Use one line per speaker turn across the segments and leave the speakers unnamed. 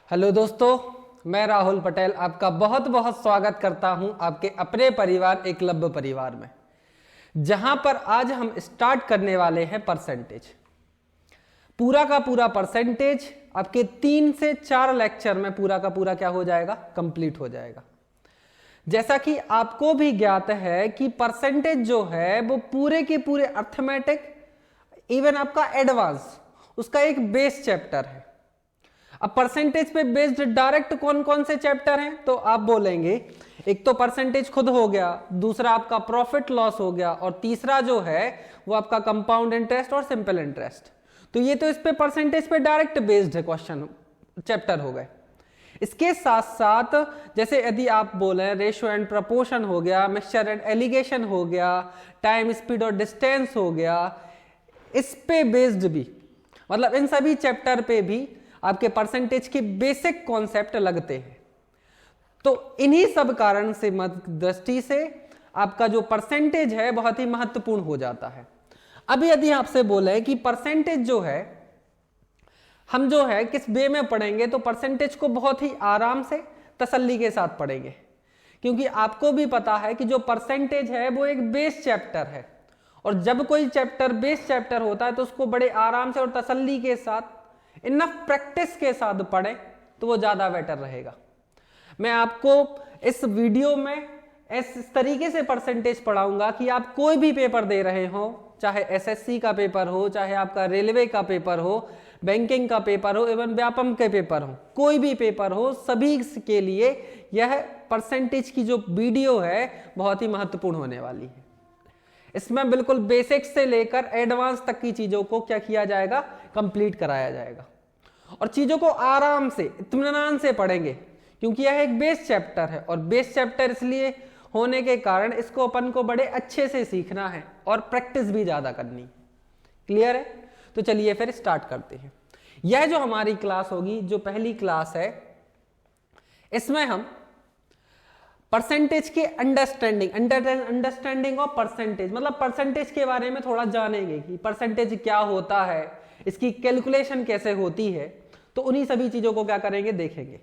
Hello दोस्तों, मैं राहुल पटेल आपका बहुत बहुत स्वागत करता हूं आपके अपने परिवार एकलव्य परिवार में, जहां पर आज हम स्टार्ट करने वाले हैं परसेंटेज। पूरा का पूरा परसेंटेज आपके 3 से 4 लेक्चर में पूरा का पूरा क्या हो जाएगा, कंप्लीट हो जाएगा। जैसा कि आपको भी ज्ञात है कि परसेंटेज जो है वो पूरे के पूरे अर्थमेटिक इवन आपका एडवांस उसका एक बेस चैप्टर है। अब परसेंटेज पे बेस्ड डायरेक्ट कौन कौन से चैप्टर हैं, तो आप बोलेंगे एक तो परसेंटेज खुद हो गया, दूसरा आपका प्रॉफिट लॉस हो गया, और तीसरा जो है वो आपका कंपाउंड इंटरेस्ट और सिंपल इंटरेस्ट। तो ये तो इस पे परसेंटेज पे डायरेक्ट बेस्ड है, क्वेश्चन चैप्टर हो गए। इसके साथ साथ जैसे यदि आप बोले रेशियो एंड प्रपोर्शन हो गया, मिक्सचर एंड एलिगेशन हो गया, टाइम स्पीड और डिस्टेंस हो गया, इस पे बेस्ड भी, मतलब इन सभी चैप्टर पे भी आपके परसेंटेज के बेसिक कॉन्सेप्ट लगते हैं। तो इन्हीं सब कारण से दृष्टि से आपका जो परसेंटेज है बहुत ही महत्वपूर्ण हो जाता है। अब यदि आपसे बोले कि परसेंटेज जो है हम जो है किस वे में पढ़ेंगे, तो परसेंटेज को बहुत ही आराम से तसल्ली के साथ पढ़ेंगे, क्योंकि आपको भी पता है कि जो परसेंटेज है वो एक बेस चैप्टर है, और जब कोई चैप्टर बेस चैप्टर होता है तो उसको बड़े आराम से और तसल्ली के साथ इनफ प्रैक्टिस के साथ पढ़े तो वो ज्यादा बेटर रहेगा। मैं आपको इस वीडियो में इस तरीके से परसेंटेज पढ़ाऊंगा कि आप कोई भी पेपर दे रहे हो, चाहे एसएससी का पेपर हो, चाहे आपका रेलवे का पेपर हो, बैंकिंग का पेपर हो, एवं व्यापम के पेपर हो, कोई भी पेपर हो, सभी के लिए यह परसेंटेज की जो वीडियो है बहुत ही महत्वपूर्ण होने वाली है। इसमें बिल्कुल बेसिक्स से लेकर एडवांस तक की चीजों को क्या किया जाएगा, कंप्लीट कराया जाएगा, और चीजों को आराम से इत्मीनान से पढ़ेंगे, क्योंकि यह एक बेस चैप्टर है, और बेस चैप्टर इसलिए होने के कारण इसको अपन को बड़े अच्छे से सीखना है और प्रैक्टिस भी ज्यादा करनी। क्लियर है? तो चलिए फिर स्टार्ट करते हैं। यह जो हमारी क्लास होगी, जो पहली क्लास है, इसमें हम परसेंटेज के अंडरस्टैंडिंग ऑफ परसेंटेज, मतलब परसेंटेज के बारे में थोड़ा जानेंगे कि परसेंटेज क्या होता है, इसकी कैलकुलेशन कैसे होती है। तो उन्हीं सभी चीजों को क्या करेंगे, देखेंगे।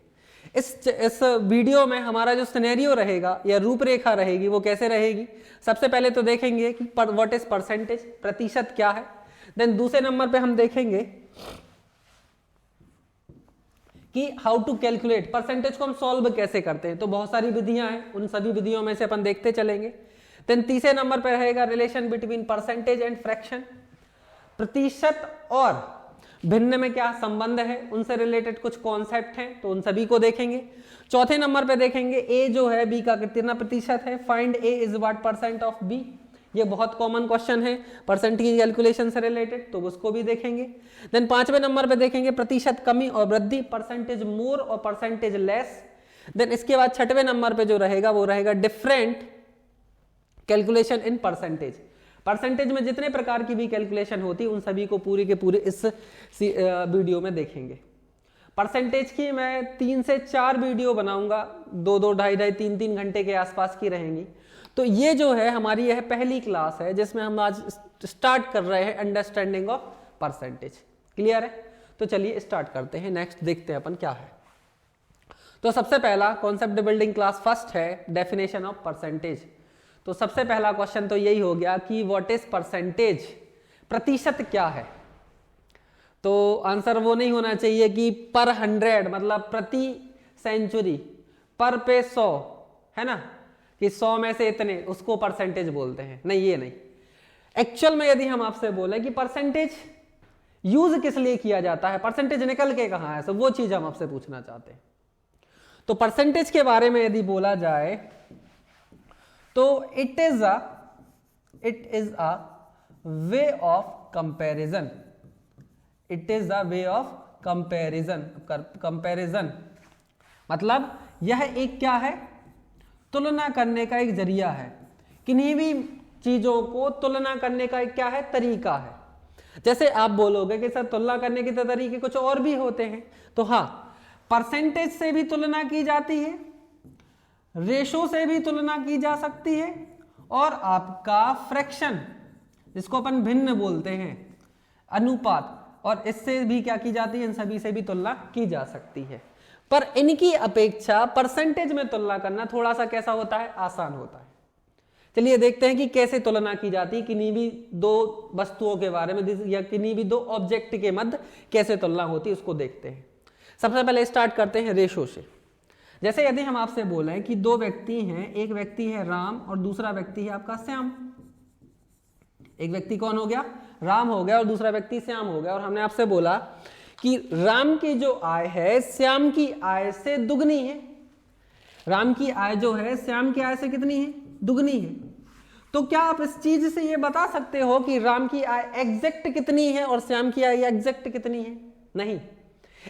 इस वीडियो में हमारा जो सिनेरियो रहेगा या रूपरेखा रहेगी वो कैसे रहेगी, सबसे पहले तो देखेंगे कि व्हाट इज परसेंटेज, प्रतिशत क्या है। देन दूसरे नंबर पे हम देखेंगे कि हाउ टू कैलकुलेट परसेंटेज को हम सॉल्व कैसे करते हैं। तो बहुत सारी विधियां हैं, उन सभी विधियों में से अपन देखते चलेंगे। देन तीसरे नंबर पर रहेगा relation between percentage and fraction, प्रतिशत और भिन्न में क्या संबंध है, उनसे रिलेटेड कुछ कॉन्सेप्ट हैं, तो उन सभी को देखेंगे। चौथे नंबर पे देखेंगे ए जो है बी का कितना प्रतिशत है, find a is what percent of b. ये बहुत कॉमन क्वेश्चन है परसेंट की कैलकुलेशन से रिलेटेड, तो उसको भी देखेंगे। देन पांचवें नंबर पे देखेंगे प्रतिशत कमी और वृद्धि, परसेंटेज मोर और परसेंटेज लेस। देन इसके बाद छठवें नंबर पे जो रहेगा वो रहेगा different calculation in percentage. Percentage में जितने प्रकार की भी कैलकुलेशन होती है उन सभी को पूरे के पूरे इस वीडियो में देखेंगे। परसेंटेज की मैं 3 से 4 वीडियो बनाऊंगा, 2-2, 2.5-2.5, 3-3 घंटे के आसपास की रहेंगी। तो ये जो है हमारी यह पहली क्लास है जिसमें हम आज स्टार्ट कर रहे हैं अंडरस्टैंडिंग ऑफ परसेंटेज। क्लियर है? तो चलिए स्टार्ट करते हैं। नेक्स्ट देखते हैं अपन क्या है। तो सबसे पहला कॉन्सेप्ट बिल्डिंग क्लास फर्स्ट है डेफिनेशन ऑफ परसेंटेज। तो सबसे पहला क्वेश्चन तो यही हो गया कि व्हाट इज परसेंटेज, प्रतिशत क्या है। तो आंसर वो नहीं होना चाहिए कि पर 100 मतलब प्रति सेंचुरी, पर पे 100 है ना, कि 100 में से इतने, उसको परसेंटेज बोलते हैं। नहीं, ये नहीं। एक्चुअल में यदि हम आपसे बोले कि परसेंटेज यूज किस लिए किया जाता है, परसेंटेज निकल के कहां है, तो वो चीज हम आपसे पूछना चाहते हैं। तो परसेंटेज के बारे में यदि बोला जाए तो it is a way of comparison. It is a way of comparison मतलब यह एक क्या है, तुलना करने का एक जरिया है। किन्हीं भी चीजों को तुलना करने का एक क्या है, तरीका है। जैसे आप बोलोगे कि सर तुलना करने के तरीके कुछ और भी होते हैं, तो हाँ, परसेंटेज से भी तुलना की जाती है, रेशो से भी तुलना की जा सकती है, और आपका फ्रैक्शन जिसको अपन भिन्न बोलते हैं, अनुपात, और इससे भी क्या की जाती है, इन सभी से भी तुलना की जा सकती है। पर इनकी अपेक्षा परसेंटेज में तुलना करना थोड़ा सा कैसा होता है, आसान होता है। चलिए देखते हैं कि कैसे तुलना की जाती है किन्हीं भी दो वस्तुओं के बारे में या किन्हीं भी दो ऑब्जेक्ट के मध्य कैसे तुलना होती है, उसको देखते हैं। सबसे पहले स्टार्ट करते हैं रेशो से। जैसे यदि हम आपसे बोले कि दो व्यक्ति हैं, एक व्यक्ति है राम और दूसरा व्यक्ति है आपका श्याम। एक व्यक्ति कौन हो गया, राम हो गया, और दूसरा व्यक्ति श्याम हो गया। और हमने आपसे बोला कि राम की जो आय है श्याम की आय से दुगनी है। राम की आय जो है श्याम की आय से कितनी है, दुगनी है। तो क्या आप इस चीज से ये बता सकते हो कि राम की आय एग्जैक्ट कितनी है और श्याम की आय एग्जैक्ट कितनी है? नहीं।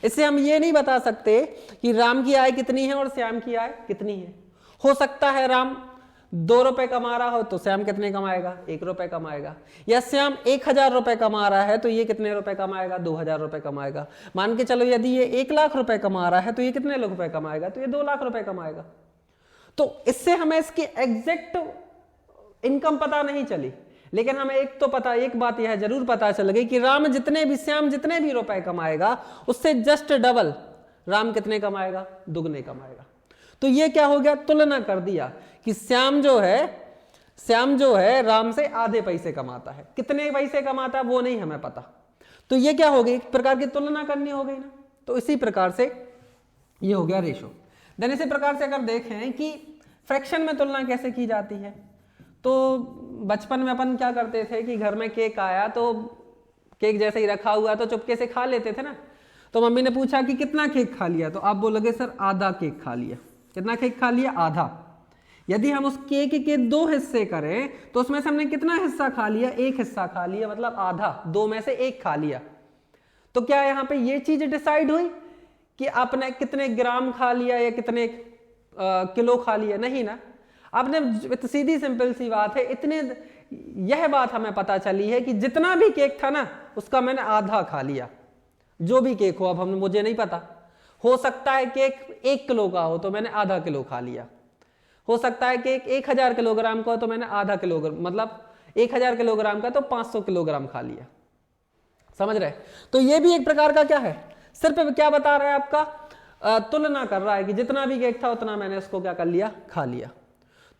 इससे हम ये नहीं बता सकते कि राम की आय कितनी है और श्याम की आय कितनी है। हो सकता है राम 2 रुपए कमा रहा हो तो श्याम कितने कमाएगा, 1 रुपए कमाएगा। या श्याम 1000 रुपए कमा रहा है तो ये कितने रुपए कमाएगा, 2000 रुपए कमाएगा। मान के चलो यदि ये 1 लाख रुपए कमा रहा है तो ये कितने रुपए कमाएगा, तो ये 2 लाख रुपए कमाएगा। तो इससे हमें इसकी एग्जैक्ट इनकम पता नहीं चली, लेकिन हमें एक बात यह जरूर पता चल गई कि श्याम जितने भी रुपए कमाएगा उससे जस्ट डबल राम कितने कमाएगा, दुगने कमाएगा। तो ये क्या हो गया, तुलना कर दिया कि श्याम जो है राम से आधे पैसे कमाता है। कितने पैसे कमाता है वो नहीं हमें पता। तो ये क्या हो गई, एक प्रकार की तुलना करनी हो गई ना। तो इसी प्रकार से ये हो गया रेशो। देन इसी प्रकार से अगर देखें कि फ्रैक्शन में तुलना कैसे की जाती है, तो बचपन में अपन क्या करते थे कि घर में केक आया तो केक जैसे ही रखा हुआ तो चुपके से खा लेते थे ना। तो मम्मी ने पूछा कि कितना केक खा लिया, तो आप बोलोगे सर आधा केक खा लिया। कितना केक खा लिया, आधा। यदि हम उस केक के 2 हिस्से करें तो उसमें से हमने कितना हिस्सा खा लिया, 1 हिस्सा खा लिया, मतलब आधा। 2 में से 1 खा लिया। तो क्या यहाँ पे ये चीज डिसाइड हुई कि आपने कितने ग्राम खा लिया या कितने किलो खा लिया? नहीं ना। आपने सीधी सिंपल सी बात है, यह बात हमें पता चली है कि जितना भी केक था ना उसका मैंने आधा खा लिया। जो भी केक हो, अब मुझे नहीं पता, हो सकता है केक 1 किलो का हो तो मैंने आधा किलो खा लिया। हो सकता है केक 1000 किलोग्राम का हो तो मैंने आधा किलोग्राम, मतलब 1000 किलोग्राम का तो 500 किलोग्राम खा लिया। समझ रहे? तो ये भी एक प्रकार का क्या है, सिर्फ क्या बता रहा है, आपका तुलना कर रहा है कि जितना भी केक था उतना मैंने उसको क्या कर लिया, खा लिया।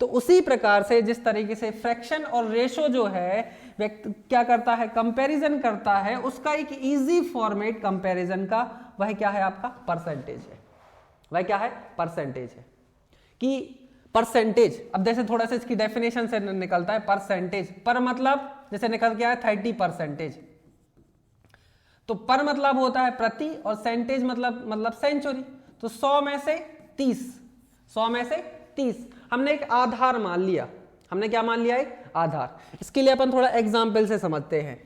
तो उसी प्रकार से जिस तरीके से फ्रैक्शन और रेशो जो है क्या करता है, कंपैरिजन करता है, उसका एक इजी फॉर्मेट कंपैरिजन का वह क्या है, आपका परसेंटेज है। वह क्या है, परसेंटेज है। कि परसेंटेज, अब जैसे थोड़ा सा इसकी डेफिनेशन से निकलता है परसेंटेज। पर मतलब जैसे निकल गया है 30%। तो पर मतलब होता है प्रति और सेंटेज मतलब सेंचुरी। तो 100 में से 30, 100 में से 30 हमने एक आधार मान लिया। हमने क्या मान लिया, एक आधार। इसके लिए अपन थोड़ा एग्जाम्पल से समझते हैं।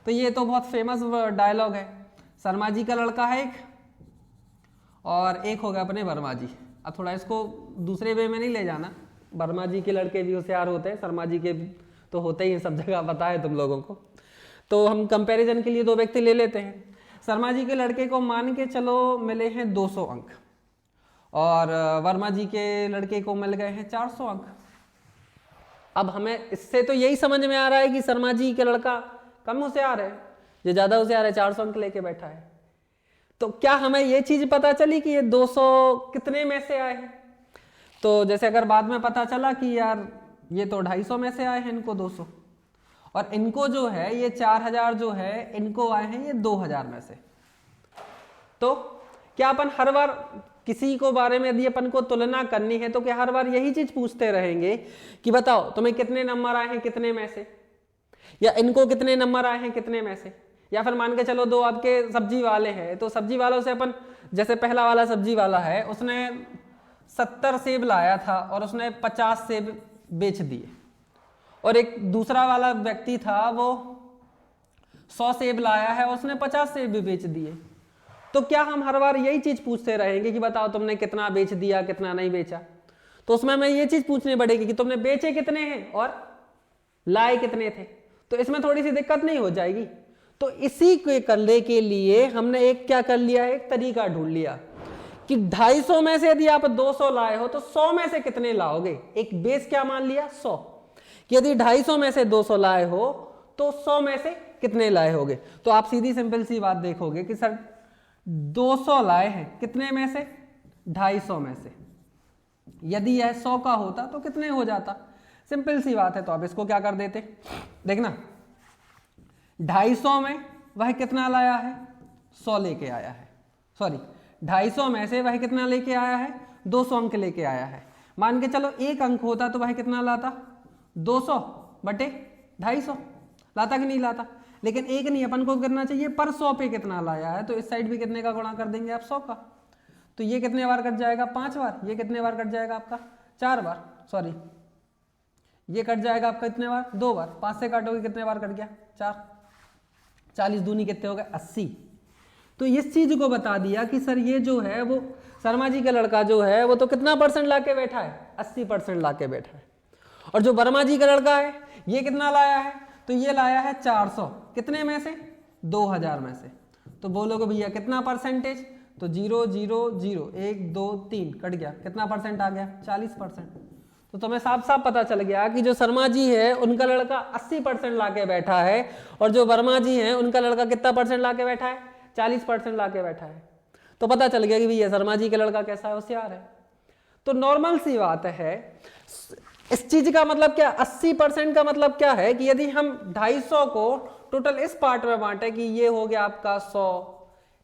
तो ये तो बहुत फेमस डायलॉग है, शर्मा जी का लड़का है एक और एक हो गया अपने वर्मा जी। अब थोड़ा इसको दूसरे वे में नहीं ले जाना, वर्मा जी के लड़के भी होशियार होते हैं, शर्मा जी के तो होते ही हैं, सब जगह पता है तुम लोगों को। तो हम कंपैरिजन के लिए 2 व्यक्ति ले लेते हैं। शर्मा जी के लड़के को मान के चलो मिले हैं 200 अंक और वर्मा जी के लड़के को मिल गए हैं 400 अंक। अब हमें इससे तो यही समझ में आ रहा है कि शर्मा जी के लड़का कम होशियार है, जो ज्यादा होशियार है 400 अंक लेके बैठा है। तो क्या हमें ये चीज पता चली कि ये 200 कितने में से आए हैं? तो जैसे अगर बाद में पता चला कि यार ये तो 250 में से आए हैं, इनको 200, और इनको जो है ये 4000 जो है इनको आए हैं ये 2000 में से। तो क्या अपन हर बार किसी को बारे में यदि अपन को तुलना करनी है तो क्या हर बार यही चीज पूछते रहेंगे कि बताओ तुम्हें कितने नंबर आए हैं कितने में से, या इनको कितने नंबर आए हैं कितने में से? या फिर मान के चलो 2 आपके सब्जी वाले हैं, तो सब्जी वालों से अपन, जैसे पहला वाला सब्जी वाला है उसने 70 सेब लाया था और उसने 50 सेब बेच दिए, और एक दूसरा वाला व्यक्ति था वो 100 सेब लाया है और उसने 50 सेब भी बेच दिए। तो क्या हम हर बार यही चीज पूछते रहेंगे कि बताओ तुमने कितना बेच दिया कितना नहीं बेचा? तो उसमें हमें ये चीज पूछनी पड़ेगी कि तुमने बेचे कितने हैं और लाए कितने थे। तो इसमें थोड़ी सी दिक्कत नहीं हो जाएगी। तो इसी को करने के लिए हमने एक क्या कर लिया, एक तरीका ढूंढ लिया कि 250 में से यदि आप 200 लाए हो तो 100 में से कितने लाओगे। एक बेस क्या मान लिया, 100, कि यदि 250 में से 200 लाए हो तो 100 में से कितने लाए होगे। तो आप सीधी सिंपल सी बात देखोगे कि सर 200 लाए हैं कितने में से, 250 में से यदि यह 100 का होता तो कितने हो जाता? सिंपल सी बात है, तो अब इसको क्या कर देते, देखना 250 में वह कितना लाया है? 100 लेके आया है, सॉरी 250 में से वह कितना लेके आया है? 200 अंक लेके आया है। मान के चलो एक अंक होता तो वह कितना लाता? 200 बटे 250 लाता कि नहीं लाता? लेकिन एक नहीं, अपन को करना चाहिए पर 100 पे कितना लाया है, तो इस साइड भी कितने का गुणा कर देंगे आप? 100 का। तो ये कितने बार कट जाएगा? 5 बार। ये कितने बार कट जाएगा आपका? 4 बार। सॉरी ये कट जाएगा आपका कितने बार? 2 बार। 5 से काटोगे कितने बार कट गया? 4। 40 दूनी कितने हो गए? 80। तो इस चीज को बता दिया कि सर ये जो है वो शर्मा जी का लड़का जो है वो तो कितना परसेंट लाके बैठा है? 80% लाके बैठा है। और जो वर्मा जी का लड़का है ये कितना लाया है? तो ये लाया है 400। कितने में से? 2000 में से। तो बोलोगे भैया कितना परसेंटेज? तो 0 0 0 1 2 3 कट गया, कितना परसेंट आ गया? 40%। तो तुम्हें साफ साफ पता चल गया कि जो शर्मा जी है उनका लड़का 80% लाके बैठा है, और जो वर्मा जी है उनका लड़का कितना परसेंट लाके बैठा है? 40% लाके बैठा है। तो पता चल गया कि भैया शर्मा जी का लड़का कैसा है? होशियार है। तो नॉर्मल सी बात है, इस चीज का मतलब क्या? 80% का मतलब क्या है कि यदि हम 250 को टोटल इस पार्ट में बांटे कि ये हो गया आपका 100,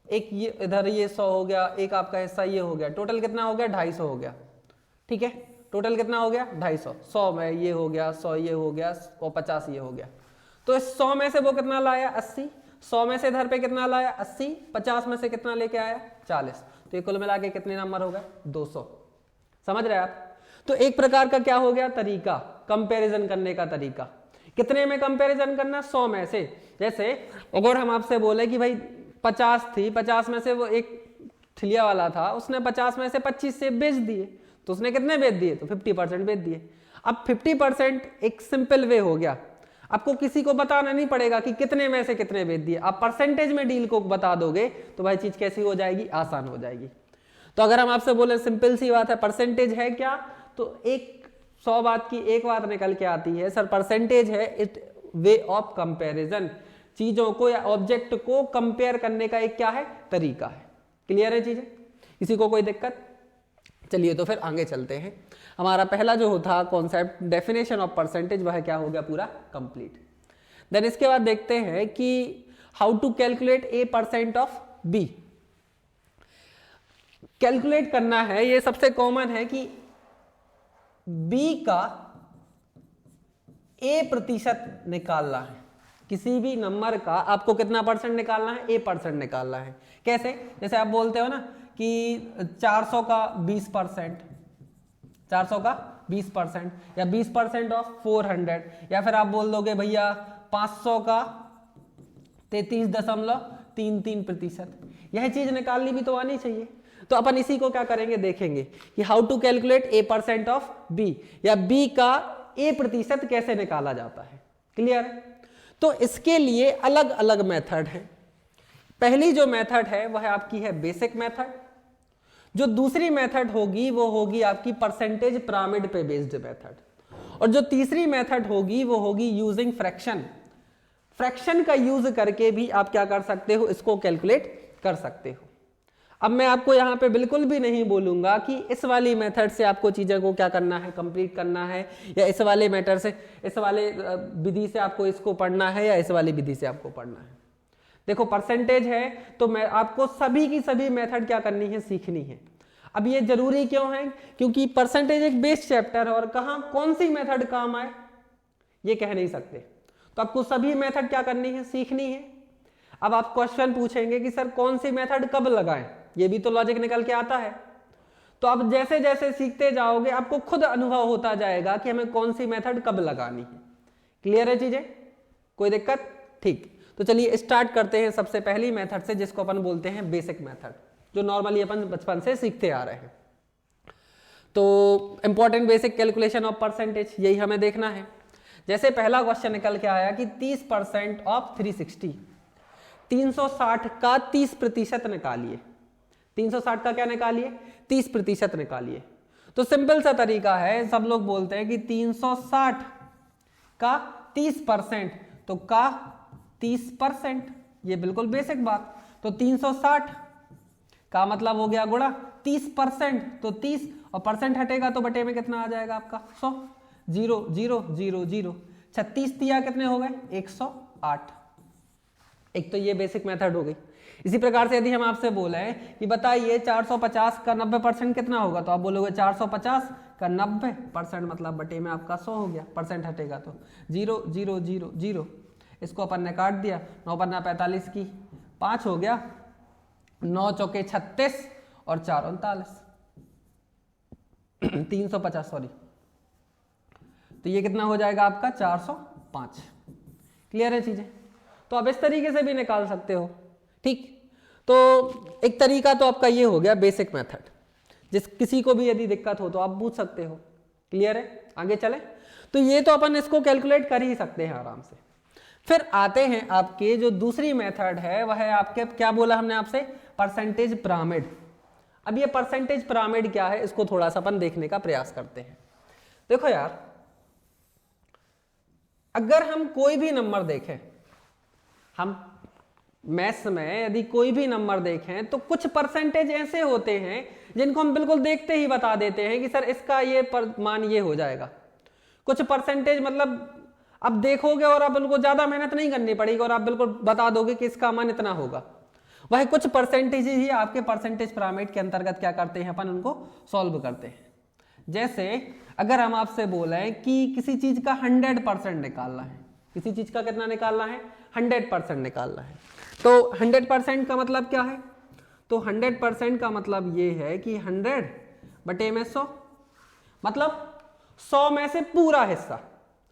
एक ये इधर ये 100 हो गया, एक आपका हिस्सा ये हो गया, टोटल कितना हो गया? 250 हो गया। ठीक है, टोटल कितना हो गया? 250। 100 में ये हो गया, 100 ये हो गया और 50 ये हो गया। तो इस 100 में से वो कितना लाया? 80। 100 में से इधर पे कितना लाया? 80। 50 में से कितना लेके आया? 40। तो ये कुल मिला के कितने नंबर हो गए? 200। समझ रहे आप? तो एक प्रकार का क्या हो गया? तरीका, कंपैरिजन करने का तरीका। कितने में कंपैरिजन करना? 100 में से। जैसे अगर हम आपसे बोले कि भाई 50 थी, 50 में से वो एक ठिलिया वाला था, उसने 50 में से 25 से बेच दिए, तो उसने कितने बेच दिए? तो 50% बेच दिए। अब 50% एक सिंपल वे हो गया, आपको किसी को बताना नहीं पड़ेगा कि कितने में से कितने बेच दिए। आप परसेंटेज में डील को बता दोगे तो भाई चीज कैसी हो जाएगी? आसान हो जाएगी। तो अगर हम आपसे बोले सिंपल सी बात है, परसेंटेज है क्या? तो एक 100 बात की एक बात निकल के आती है, सर परसेंटेज है इट वे ऑफ कंपैरिजन, चीजों को या ऑब्जेक्ट को कंपेयर करने का एक क्या है? तरीका है। क्लियर है चीजें? किसी को कोई दिक्कत? चलिए तो फिर आगे चलते हैं। हमारा पहला जो था कॉन्सेप्ट डेफिनेशन ऑफ परसेंटेज, वह क्या हो गया? पूरा कंप्लीट। देन इसके बाद देखते हैं कि how to calculate A% of B। Calculate करना है, ये सबसे कॉमन है कि B का A% निकालना है। किसी भी नंबर का आपको कितना परसेंट निकालना है? A% निकालना है। कैसे? जैसे आप बोलते हो ना कि 400 का 20%, 400 का 20% या 20% ऑफ 400, या फिर आप बोल दोगे भैया 500 का 33.33%। यह चीज निकालनी भी तो आनी चाहिए। तो अपन इसी को क्या करेंगे? देखेंगे कि how to calculate A% of B, या B का A% कैसे निकाला जाता है। क्लियर है? तो इसके लिए अलग अलग मेथड है। पहली जो मेथड है वह आपकी है बेसिक मेथड। जो दूसरी मेथड होगी वो होगी आपकी परसेंटेज पिरामिड पे बेस्ड मेथड, और जो तीसरी मेथड होगी वो होगी यूजिंग फ्रैक्शन। फ्रैक्शन का यूज करके भी आप क्या कर सकते हो? इसको कैलकुलेट कर सकते हो। अब मैं आपको यहां पे बिल्कुल भी नहीं बोलूंगा कि इस वाली मेथड से आपको चीजों को क्या करना है? कंप्लीट करना है, या इस वाले मेथड से, इस वाले विधि से आपको इसको पढ़ना है, या इस वाली विधि से आपको पढ़ना है। देखो परसेंटेज है तो मैं आपको सभी की सभी मेथड क्या करनी है? सीखनी है। अब ये जरूरी क्यों है? क्योंकि परसेंटेज एक बेस्ड चैप्टर है, और कहां कौन सी मेथड काम आए ये कह नहीं सकते। तो आपको सभी मेथड क्या करनी है? सीखनी है। अब आप क्वेश्चन पूछेंगे कि सर कौन सी मेथड कब लगाएं, ये भी तो लॉजिक निकल के आता है। तो आप जैसे जैसे सीखते जाओगे आपको खुद अनुभव होता जाएगा कि हमें कौन सी मेथड कब लगानी है। क्लियर है चीजें? कोई दिक्कत? ठीक। तो चलिए स्टार्ट करते हैं सबसे पहली मेथड से, जिसको अपन बोलते हैं बेसिक मेथड, जो नॉर्मली अपन बचपन से सीखते आ रहे हैं। तो important basic calculation of percentage, यही हमें देखना है। जैसे पहला क्वेश्चन निकल के आया कि 30% ऑफ 360, 360 का 30% निकालिए। 360 का क्या निकालिए? 30% निकालिए। तो सिंपल सा तरीका है, सब लोग बोलते हैं कि 360 का 30%, तो का 30%, ये बिल्कुल बेसिक बात। तो 360 का मतलब हो गया गुणा 30%, तो 30 और परसेंट हटेगा तो बटे में कितना आ जाएगा आपका 100, 0 0 0 0, 36 दिया कितने हो गए 108। एक तो ये बेसिक मेथड हो गई। इसी प्रकार से यदि हम आपसे बोले कि बताइए 450 का 90% कितना होगा, तो आप बोलोगे 450 का 90% मतलब बटे में आपका 100 हो गया, परसेंट हटेगा तो 0 0 0 0, इसको अपन ने काट दिया, 9 पन्ना 45 की 5 हो गया, 9 चौके 36 और 4 39, 350 सॉरी, तो ये कितना हो जाएगा आपका 405। क्लियर है चीजें? तो आप इस तरीके से भी निकाल सकते हो। ठीक, तो एक तरीका तो आपका ये हो गया बेसिक मेथड, जिस किसी को भी यदि दिक्कत हो तो आप पूछ सकते हो। क्लियर है? आगे चले तो ये तो अपन इसको कैलकुलेट कर ही सकते हैं आराम से। फिर आते हैं आपके जो दूसरी मेथड है वह है आपके, क्या बोला हमने आपसे, परसेंटेज पिरामिड। अब ये परसेंटेज पिरामिड क्या है इसको थोड़ा सा अपन देखने का प्रयास करते हैं। देखो यार, अगर हम कोई भी नंबर देखें, हम मैथ्स में यदि कोई भी नंबर देखें तो कुछ परसेंटेज ऐसे होते हैं जिनको हम बिल्कुल देखते ही बता देते हैं कि सर इसका ये मान ये हो जाएगा। कुछ परसेंटेज मतलब अब देखोगे और आप बिल्कुल ज्यादा मेहनत नहीं करनी पड़ेगी और आप बिल्कुल बता दोगे कि इसका मान इतना होगा। वह कुछ परसेंटेज ही आपके परसेंटेज पिरामिड के अंतर्गत क्या करते हैं, अपन उनको सॉल्व करते हैं। जैसे अगर हम आपसे बोले कि किसी चीज का 100% निकालना है, किसी चीज का कितना निकालना है, 100% निकालना है, तो 100% का मतलब क्या है, तो 100% का मतलब ये है कि 100 बटे में 100, मतलब 100 में से पूरा हिस्सा,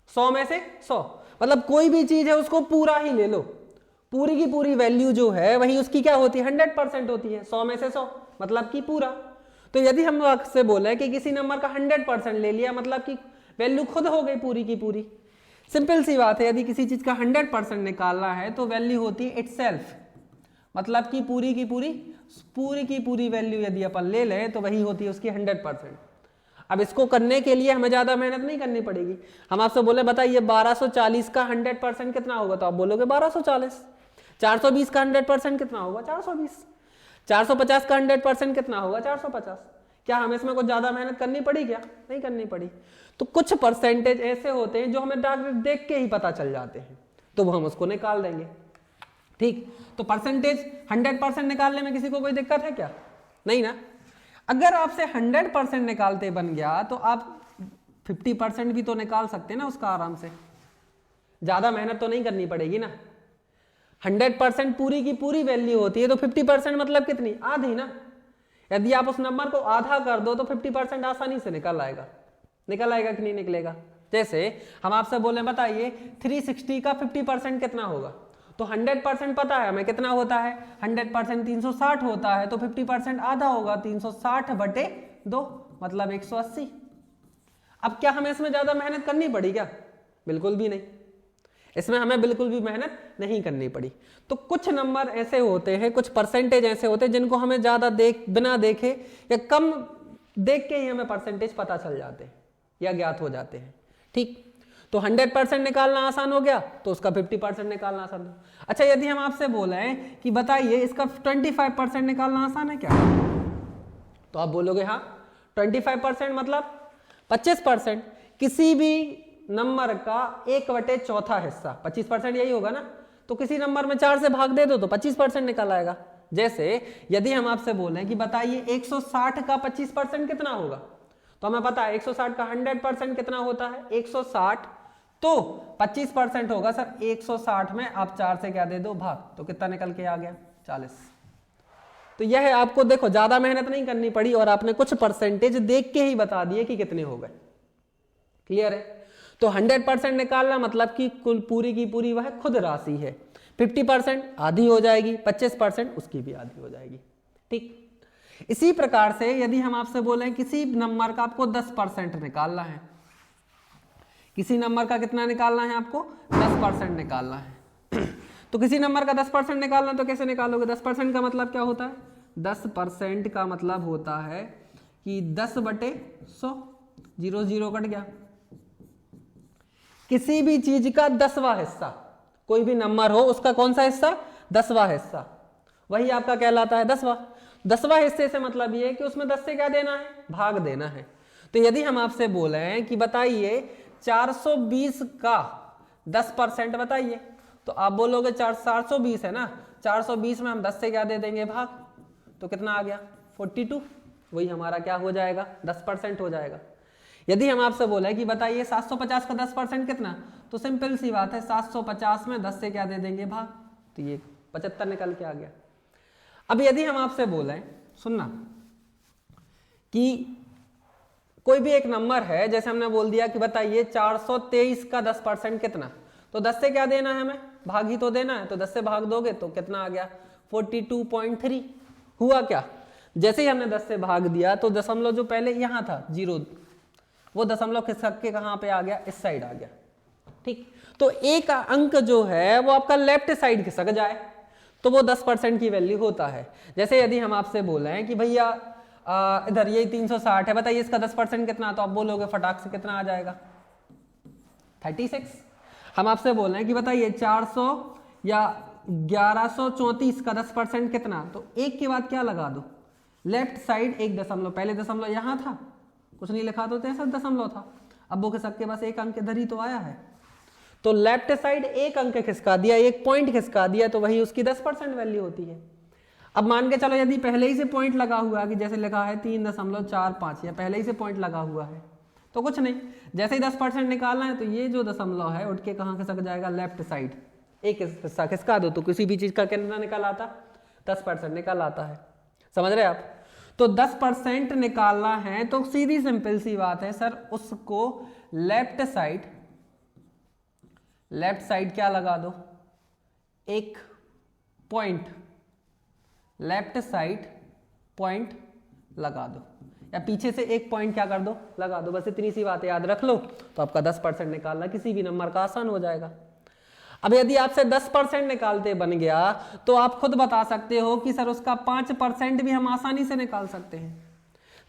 100 में से 100, मतलब कोई भी चीज है उसको पूरा ही ले लो, पूरी की पूरी वैल्यू जो है वही उसकी क्या होती है, 100% होती है। 100 में से 100 मतलब कि पूरा। तो यदि हम आपसे बोले कि किसी नंबर का 100% ले लिया मतलब कि वैल्यू खुद हो गई पूरी की पूरी। सिंपल सी बात है, यदि किसी चीज का 100% निकालना है तो वैल्यू होती है इटसेल्फ, मतलब कि पूरी की पूरी वैल्यू यदि अपन ले लें तो वही होती है उसकी 100%। अब इसको करने के लिए हमें ज्यादा मेहनत नहीं करनी पड़ेगी। हम आपसे बोले बताइए 1240 का 100% कितना होगा, तो आप बोलोगे 1240। 420 का 100% कितना होगा, 420। 450 का 100% कितना होगा, 450। क्या हमें इसमें कुछ ज्यादा मेहनत करनी पड़ी क्या? नहीं करनी पड़ी। तो कुछ परसेंटेज ऐसे होते हैं जो हमें डायरेक्ट देख के ही पता चल जाते हैं, तो वो हम उसको निकाल देंगे। ठीक, तो परसेंटेज 100% निकालने में किसी को कोई दिक्कत है क्या? नहीं ना। अगर आपसे 100% निकालते बन गया तो आप 50% भी तो निकाल सकते हैं ना उसका आराम से, ज्यादा मेहनत तो नहीं करनी पड़ेगी ना। 100% पूरी की पूरी वैल्यू होती है तो 50% मतलब कितनी, आधी ना। यदि आप उस नंबर को आधा कर दो तो 50% आसानी से निकल आएगा। निकल आएगा कि नहीं निकलेगा? जैसे हम आपसे बोले बताइए 360 का 50% कितना होगा, तो 100% पता है हमें कितना होता है, 100% 360 होता है, तो 50% आधा होगा 360 बटे 2 मतलब 180। अब क्या हमें इसमें ज्यादा मेहनत करनी पड़ी क्या? बिल्कुल भी नहीं, इसमें हमें बिल्कुल भी मेहनत नहीं करनी पड़ी। तो कुछ नंबर ऐसे होते हैं, कुछ परसेंटेज ऐसे होते हैं जिनको हमें ज्यादा बिना देखे या कम देख के ही हमें परसेंटेज पता चल जाते हैं या ज्ञात हो जाते हैं। ठीक, तो 100% निकालना आसान हो गया तो उसका 50% निकालना आसान हो। अच्छा, यदि हम आपसे बोले कि बताइए इसका 25% निकालना आसान है क्या, तो आप बोलोगे हाँ। 25% मतलब 25%, किसी भी नंबर का 1/4 हिस्सा, 25% यही होगा ना। तो किसी नंबर में 4 से भाग दे दो तो 25% निकल आएगा। जैसे यदि हम आपसे बोले कि बताइए 160 का 25% कितना होगा, तो हमें पता है 160 का 100% कितना होता है, 160, तो 25% होगा सर 160 में आप 4 से क्या दे दो भाग, तो कितना निकल के आ गया, 40। तो यह है, आपको देखो ज्यादा मेहनत नहीं करनी पड़ी और आपने कुछ परसेंटेज देख के ही बता दिए कि कितने हो गए। क्लियर है? तो 100% निकालना मतलब कि कुल पूरी की पूरी वह खुद राशि है। 50% आधी हो जाएगी, 25% उसकी भी आधी हो जाएगी। ठीक, इसी प्रकार से यदि हम आपसे बोलें किसी नंबर का आपको 10% निकालना है, किसी नंबर का कितना निकालना है आपको, 10% निकालना है तो किसी नंबर का 10% निकालना तो कैसे निकालोगे? 10% का मतलब क्या होता है, 10% का मतलब होता है कि 10/100, 0 0 कट गया। किसी भी चीज का 10वां हिस्सा, कोई भी नंबर हो उसका कौन सा हिस्सा, 10वां हिस्सा, वही आपका कहलाता है 10वां। 10वां हिस्से से मतलब ये है कि उसमें 10 से क्या देना है, भाग देना है। तो यदि हम आपसे बोले हैं कि बताइए 420 का 10% बताइए, तो आप बोलोगे 420 है ना, 420 में हम 10 से क्या दे देंगे, भाग, तो कितना आ गया 42, वही हमारा क्या हो जाएगा 10% हो जाएगा। यदि हम आपसे बोले कि बताइए 750 का 10% कितना, तो सिंपल सी बात है 750 में 10 से क्या दे देंगे, भाग, तो ये 75 निकल के आ गया। अब यदि हम आपसे बोले, सुनना, कि कोई भी एक नंबर है, जैसे हमने बोल दिया कि बताइए 423 का 10% कितना, तो 10 से क्या देना है हमें, भाग ही तो देना है, तो 10 से भाग दोगे तो कितना आ गया 42.3। हुआ क्या, जैसे ही हमने 10 से भाग दिया तो दशमलव जो पहले यहाँ था 0, वो दशमलव खिसक के कहाँ पे आ गया, इस साइड आ गया। ठीक, तो एक अंक जो है वो आपका लेफ्ट साइड खिसक जाए तो वो 10% की वैल्यू होता है। जैसे यदि हम आपसे बोले हैं कि भैया इधर ये 360 है, बताइए इसका 10% कितना, तो आप बोलोगे फटाक से कितना आ जाएगा 36। हम आपसे बोल रहे हैं कि बताइए 400 या 1134 का 10% कितना, तो एक के बाद क्या लगा दो, लेफ्ट साइड एक दशमलव, पहले दशमलव यहाँ था, कुछ नहीं लिखा तो ऐसा दशमलव था, अब वो खिसक के बस एक अंक इधर ही तो आया है, तो लेफ्ट साइड एक अंक खिसका दिया, एक पॉइंट खिसका दिया, तो वही उसकी 10% वैल्यू होती है। अब मान के चलो यदि पहले ही से पॉइंट लगा हुआ है कि जैसे लिखा है 3.45 या पहले ही से पॉइंट लगा हुआ है, तो कुछ नहीं, जैसे ही 10% निकालना है तो ये जो दशमलव है उठ के कहाँ खिसक जाएगा, लेफ्ट साइड, एक हिस्सा खिसका दो तो किसी भी चीज का कितना निकल आता, 10% निकल आता है। समझ रहे आप, तो 10% निकालना है तो सीधी सिंपल सी बात है सर, उसको लेफ्ट साइड क्या लगा दो, एक पॉइंट, लेफ्ट साइड पॉइंट लगा दो, या पीछे से एक पॉइंट क्या कर दो, लगा दो, बस इतनी सी बात याद रख लो, तो आपका 10% निकालना किसी भी नंबर का आसान हो जाएगा। अब यदि आपसे 10% निकालते बन गया तो आप खुद बता सकते हो कि सर उसका 5% भी हम आसानी से निकाल सकते हैं।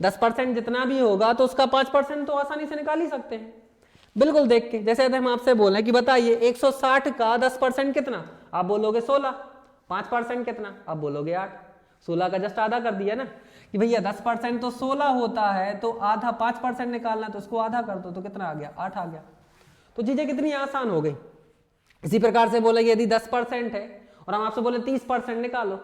10% जितना भी होगा तो उसका 5% तो आसानी से निकाल ही सकते हैं, बिल्कुल देख के। जैसे हम आपसे बोले कि बताइए 160 का 10% कितना, आप बोलोगे 16, 5% कितना, आप बोलोगे 8, 16 का जस्ट आधा कर दिया ना, कि भैया 10% तो 16 होता है, तो आधा 5% निकालना, तो उसको आधा कर दो तो कितना आ गया, 8 आ गया। तो चीजें कितनी आसान हो गई। इसी प्रकार से बोले यदि 10% है और हम आपसे बोले 30% निकालो,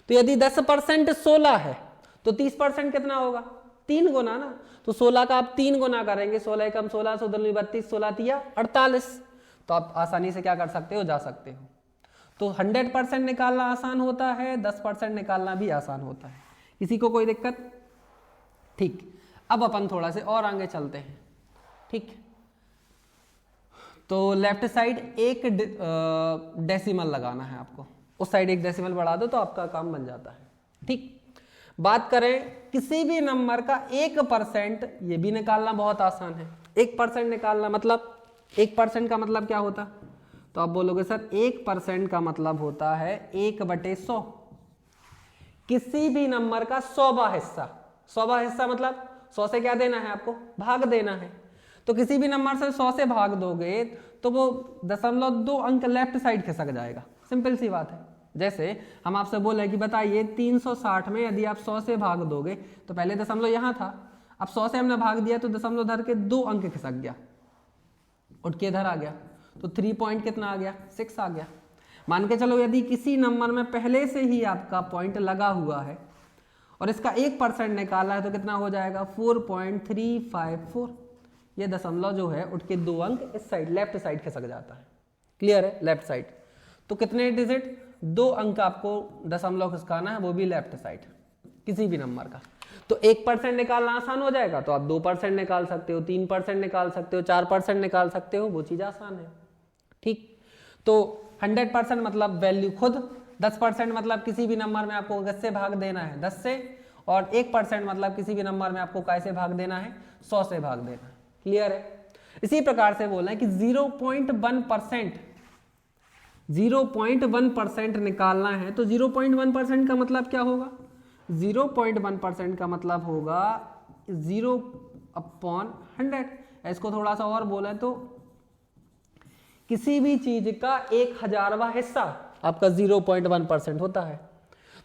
तो यदि 10% 16 है तो 30% कितना होगा, 3 गुना ना, तो 16 का आप 3 गुना करेंगे, 16 कम 16, 16 32, 16 तिया 48, तो आप आसानी से क्या कर सकते हो, जा सकते हो। तो 100% निकालना आसान होता है, 10% निकालना भी आसान होता है। किसी को कोई दिक्कत? ठीक, अब अपन थोड़ा से और आगे चलते हैं। ठीक, तो लेफ्ट साइड एक डेसिमल लगाना है आपको, उस साइड एक डेसिमल बढ़ा दो तो आपका काम बन जाता है। ठीक, बात करें किसी भी नंबर का 1%, ये भी निकालना बहुत आसान है। 1% निकालना मतलब 1% का मतलब क्या होता, तो आप बोलोगे सर 1% का मतलब होता है 1/100, किसी भी नंबर का 100वां हिस्सा। 100वां हिस्सा मतलब 100 से क्या देना है आपको, भाग देना है। तो किसी भी नंबर से 100 से भाग दोगे तो वो 0.2 अंक लेफ्ट साइड खिसक जाएगा, सिंपल सी बात है। जैसे हम आपसे बोले कि बताइए 360 में यदि आप 100 से भाग दोगे, तो पहले दशमलव यहाँ था, अब 100 से हमने भाग दिया तो दशमलव धर के 2 अंक खिसक गया, उठ के इधर आ गया, तो 3 पॉइंट कितना आ गया, 6 आ गया। मान के चलो यदि किसी नंबर में पहले से ही आपका पॉइंट लगा हुआ है और इसका 1% निकाला है तो कितना हो जाएगा, 4.354। ये दशमलव जो है उठ के 2 अंक इस साइड लेफ्ट साइड खिसक जाता है। क्लियर है, लेफ्ट साइड। तो कितने डिजिट, 2 अंक आपको दशमलव खिसकाना है, वो भी लेफ्ट साइड किसी भी नंबर का। तो 1% निकालना आसान हो जाएगा, तो आप 2% निकाल सकते हो, 3% निकाल सकते हो, 4% निकाल सकते हो, वो चीज आसान है। ठीक, तो 100% मतलब वैल्यू खुद, 10% मतलब किसी भी नंबर में आपको 10 से भाग देना है 10 से, और 1% मतलब किसी भी नंबर में आपको कैसे भाग देना है, 100 से भाग देना है। क्लियर है। इसी प्रकार से बोलना है कि 0.1% निकालना है, तो 0.1% का मतलब क्या होगा, 0.1% का मतलब होगा 0/100। इसको थोड़ा सा और बोले तो किसी भी चीज का 1000वां हिस्सा आपका 0.1% होता है।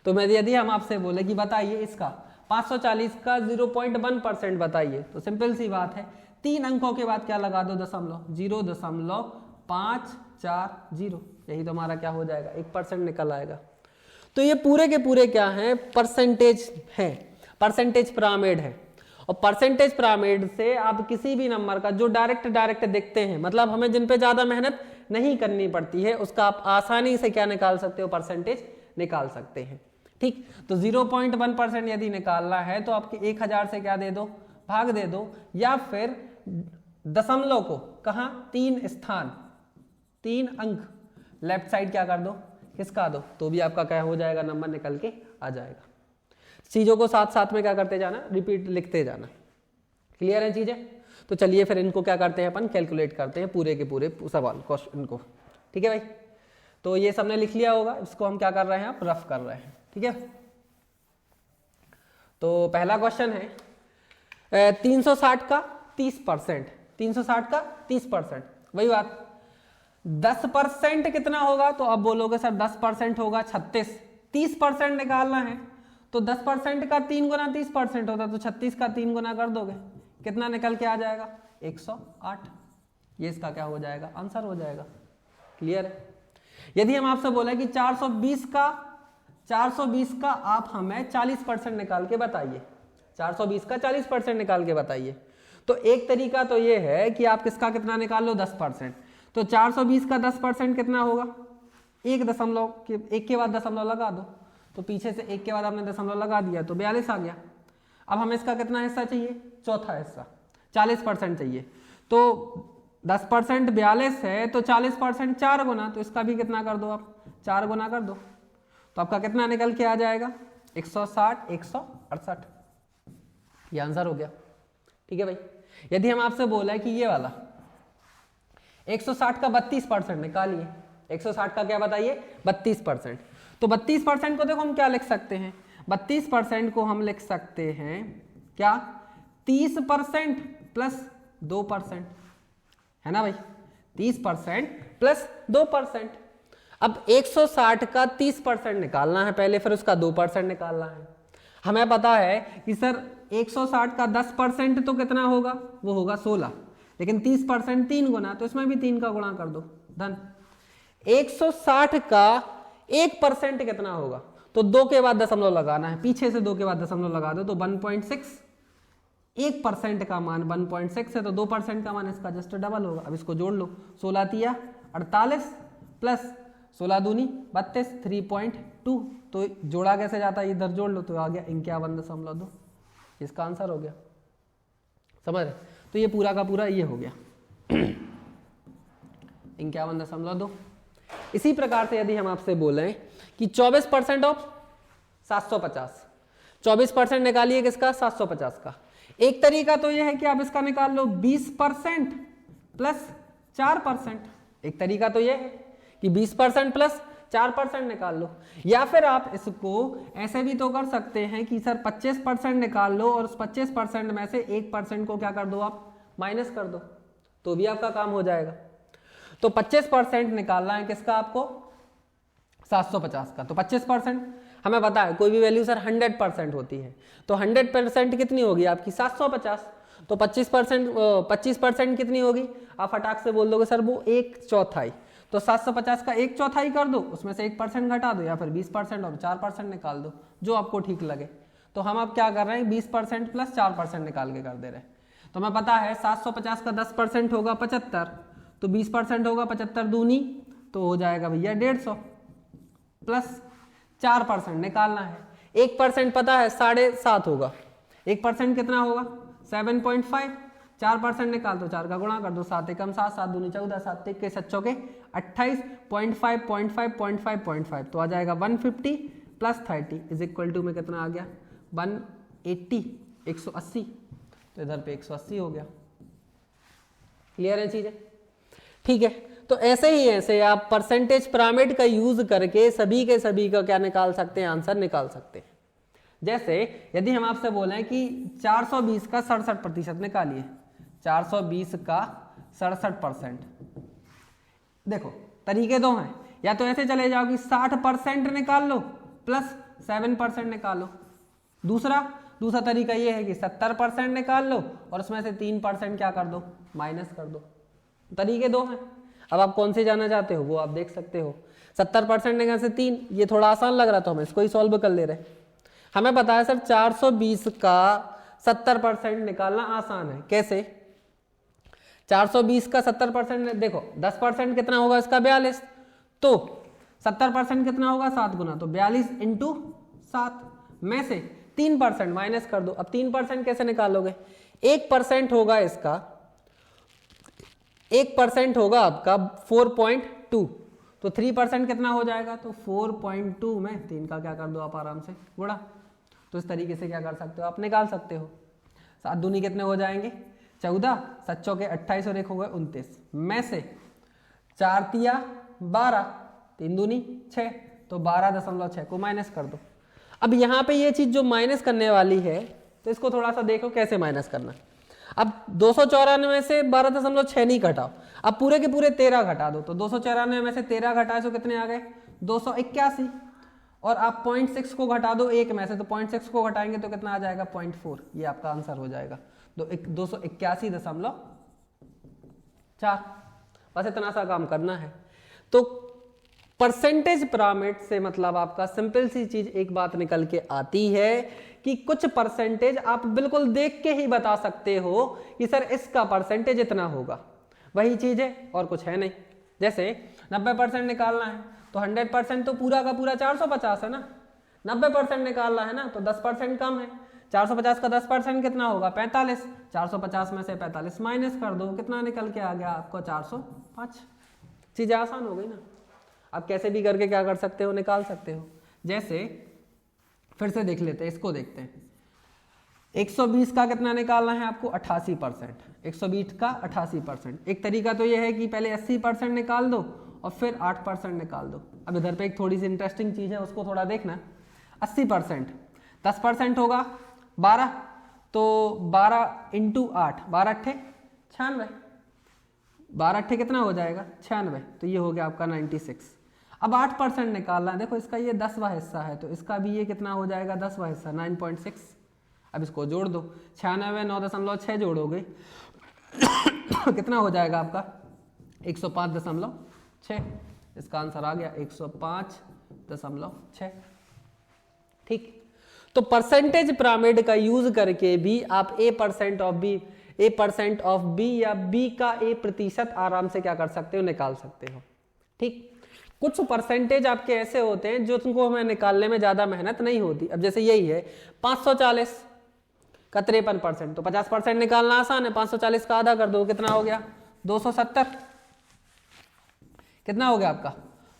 तो मैं यदि हम आपसे बोले कि बताइए इसका 540 का 0.1% बताइए, तो सिंपल सी बात है 3 अंकों के बाद क्या लगा दो, दशमलव, 0.540, यही तो हमारा क्या हो जाएगा, 1% निकल आएगा। तो ये पूरे के पूरे क्या हैं, परसेंटेज है, परसेंटेज पिरामिड है। और परसेंटेज पिरामिड से आप किसी भी नंबर का जो डायरेक्ट दिखते हैं, मतलब हमें जिन पे ज्यादा मेहनत नहीं करनी पड़ती है, उसका आप आसानी से क्या निकाल सकते हो, परसेंटेज निकाल सकते हैं। ठीक, तो 0.1% यदि निकालना है तो आपके 1000 से क्या दे दो, भाग दे दो, या फिर दशमलव को कहां, 3 स्थान 3 अंक लेफ्ट साइड क्या कर दो, खिसका दो, तो भी आपका क्या हो जाएगा, नंबर निकल के आ जाएगा। चीजों को साथ साथ में क्या करते जाना, रिपीट लिखते जाना। क्लियर है चीजें? तो चलिए फिर इनको क्या करते हैं, अपन कैलकुलेट करते हैं पूरे के पूरे सवाल क्वेश्चन को। ठीक है भाई, तो ये सबने लिख लिया होगा, इसको हम क्या कर रहे हैं, आप रफ कर रहे हैं। ठीक है, तो पहला क्वेश्चन है 360 का 30%, 360 का 30%, वही बात 10% कितना होगा, तो अब बोलोगे सर 10% होगा 36, 30% निकालना है तो 10% का 3 गुना 30% होता, तो 36 का 3 गुना कर दोगे, कितना निकल के आ जाएगा, 108। ये इसका क्या हो जाएगा, आंसर हो जाएगा। क्लियर है? यदि हम आपसे बोले कि 420 का आप हमें 40% निकाल के बताइए, 420 का 40% निकाल के बताइए, तो एक तरीका तो ये है कि आप किसका कितना निकाल लो, 10%। तो 420 का 10% कितना होगा, 1 के बाद दशमलव लगा दो, तो पीछे से 1 के बाद आपने दशमलव लगा दिया तो 42 आ गया। अब हमें इसका कितना हिस्सा चाहिए, चौथा हिस्सा, 40% चाहिए। तो 10% 42 है, तो 40% 4 गुना, तो इसका भी कितना कर दो आप, 4 गुना कर दो, तो आपका कितना निकल के आ जाएगा, 160, 168। ये आंसर हो गया। ठीक है भाई, यदि हम आपसे बोला कि ये वाला 160 का 32% निकालिए, 160 का क्या बताइए, 32%, तो 32% को देखो हम क्या लिख सकते हैं, 32% को हम लिख सकते हैं क्या, 30% प्लस 2%, है ना भाई, 30% प्लस 2%। अब 160 का 30% निकालना है पहले, फिर उसका 2% निकालना है। हमें पता है कि सर 160 का 10% तो कितना होगा, वो होगा 16, लेकिन 30% 3 गुना, तो इसमें भी 3 का गुणा कर दो, धन। 160 का 1% कितना होगा, तो 2 के बाद दशमलव लगाना है, पीछे से 2 के बाद दशमलव लगा दो, तो 1.6, 1% का मान 1.6 है, तो 2% का मान इसका जस्ट डबल होगा। अब इसको जोड़ लो, 16 तिया 48 प्लस 16 दूनी 32, 3.2, तो जोड़ा कैसे जाता है, इधर जोड़ लो तो आ गया 51.2, इसका आंसर हो गया। समझ रहे? तो ये पूरा का पूरा ये हो गया 51.2। इसी प्रकार से यदि हम आपसे बोलें कि 24% ऑफ 750, 24% निकालिए किसका, 750 का। एक तरीका तो ये है कि आप इसका निकाल लो 20% प्लस 4%, एक तरीका तो ये है कि 20% प्लस 4% निकाल लो, या फिर आप इसको ऐसे भी तो कर सकते हैं कि सर 25% निकाल लो और उस 25% में से 1% को क्या कर दो, आप माइनस कर दो, तो भी आपका काम हो जाएगा। तो 25% निकालना है किसका आपको, 750 का, तो 25% हमें पता है कोई भी वैल्यू सर 100% होती है, तो 100% कितनी होगी आपकी, 750, तो 25% कितनी होगी, आप फटाक से बोल दोगे सर वो 1/4, तो 750 का 1/4 कर दो, उसमें से 1% घटा दो, या फिर 20% और 4% निकाल दो, जो आपको ठीक लगे। तो हम अब क्या कर रहे हैं, 20% प्लस 4% निकाल के कर दे रहे हैं। तो हमें पता है 750 का 10% होगा 75, तो 20% होगा 75 दूनी, तो हो जाएगा भैया 150 प्लस 4% निकालना है। 1% पता है 7.5 होगा, 1% कितना होगा 7.5, 4% निकाल दो, 4 का गुणा कर दो, 7 एकम 7, 7 दूनी 14, 7 के 7 चौके 28, 0.5 तो आ जाएगा 150 प्लस 30 इज इक्वल टू में कितना आ गया 180, 180, तो इधर पे 180 हो गया। क्लियर है चीजें? ठीक है, तो ऐसे ही ऐसे आप परसेंटेज पिरामिड का यूज करके सभी के सभी का क्या निकाल सकते हैं, आंसर निकाल सकते हैं। जैसे यदि हम आपसे बोलें कि 420 का 67% निकालिए, 420 का 67%, देखो तरीके दो हैं, या तो ऐसे चले जाओ कि 60% निकाल लो प्लस 7% निकालो। दूसरा तरीका ये है कि 70% निकाल लो और उसमें से 3% क्या कर दो, माइनस कर दो। तरीके दो हैं, अब आप कौन से जाना चाहते हो वो आप देख सकते हो। 70% निकाल से 3, ये थोड़ा आसान लग रहा तो हम इसको ही सॉल्व कर ले रहे। हमें पता है सर 420 का 70% निकालना आसान है। कैसे? 420 का 70% देखो, 10% कितना होगा इसका 42, तो 70% कितना होगा 7 गुना, तो 42 इंटू 7 में से 3% माइनस कर दो। अब 3% कैसे निकालोगे? 1% होगा इसका, 1% होगा आपका 4.2, तो 3% कितना हो जाएगा, तो 4.2 में 3 का क्या कर दो आप आराम से गुणा। तो इस तरीके से क्या कर सकते हो आप निकाल सकते हो। 7 दूनी कितने हो जाएंगे 14, 7 चौके 28 और 1 हो गए 29 में से 4 तिया 12, 3 दूनी 6, तो 12.6 को माइनस कर दो। अब यहाँ पे ये चीज जो माइनस करने वाली है तो इसको थोड़ा सा देखो कैसे माइनस करना। अब 294 से 12.6 नहीं घटाओ, अब पूरे के पूरे 13 घटा दो, तो 294 में से 13 घटाए तो कितने आ गए 281, और आप 0.6 को घटा दो 1 में से, तो 0.6 को घटाएंगे तो कितना आ जाएगा 0.4, ये आपका आंसर हो जाएगा 281.4। बस इतना सा काम करना है। तो परसेंटेज पिरामिड से मतलब आपका सिंपल सी चीज एक बात निकल के आती है कि कुछ परसेंटेज आप बिल्कुल देख के ही बता सकते हो कि सर इसका परसेंटेज इतना होगा, वही चीज है और कुछ है नहीं। जैसे 90% निकालना है तो 100% तो पूरा का पूरा 450 है ना, 90% निकालना है ना तो 10% कम है। 450 का 10% कितना होगा 45, 450 में से 45 माइनस कर दो, कितना निकल के आ गया आपको 405। चीजें आसान हो गई ना, आप कैसे भी करके क्या कर सकते हो निकाल सकते हो। जैसे फिर से देख लेते हैं, इसको देखते हैं। 120 का कितना निकालना है आपको 88%, 120 का 88%। एक तरीका तो ये है कि पहले 80% निकाल दो और फिर 8% निकाल दो। अब इधर पे एक थोड़ी सी इंटरेस्टिंग चीज है, उसको थोड़ा देखना। 80% 10% होगा 12, तो 12 इंटू 8, 12 अट्ठे 96, 12 अट्ठे कितना हो जाएगा 96, तो ये हो गया आपका 96। अब 8% निकालना है, देखो इसका ये 10वां हिस्सा है तो इसका भी ये कितना हो जाएगा 10वां हिस्सा 9.6। अब इसको जोड़ दो, 96 9.6 जोड़ोगे कितना हो जाएगा आपका 105.6। इसका आंसर आ गया 105.6। ठीक, तो परसेंटेज पिरामिड का यूज करके भी आप A% ऑफ बी या B का A% आराम से क्या कर सकते हो निकाल सकते हो। ठीक, कुछ परसेंटेज आपके ऐसे होते हैं जो तुमको हमें निकालने में ज्यादा मेहनत नहीं होती। अब जैसे यही है 540 का 53%, तो 50% निकालना आसान है। 540 का आधा कर दो, कितना हो गया 270, कितना हो गया आपका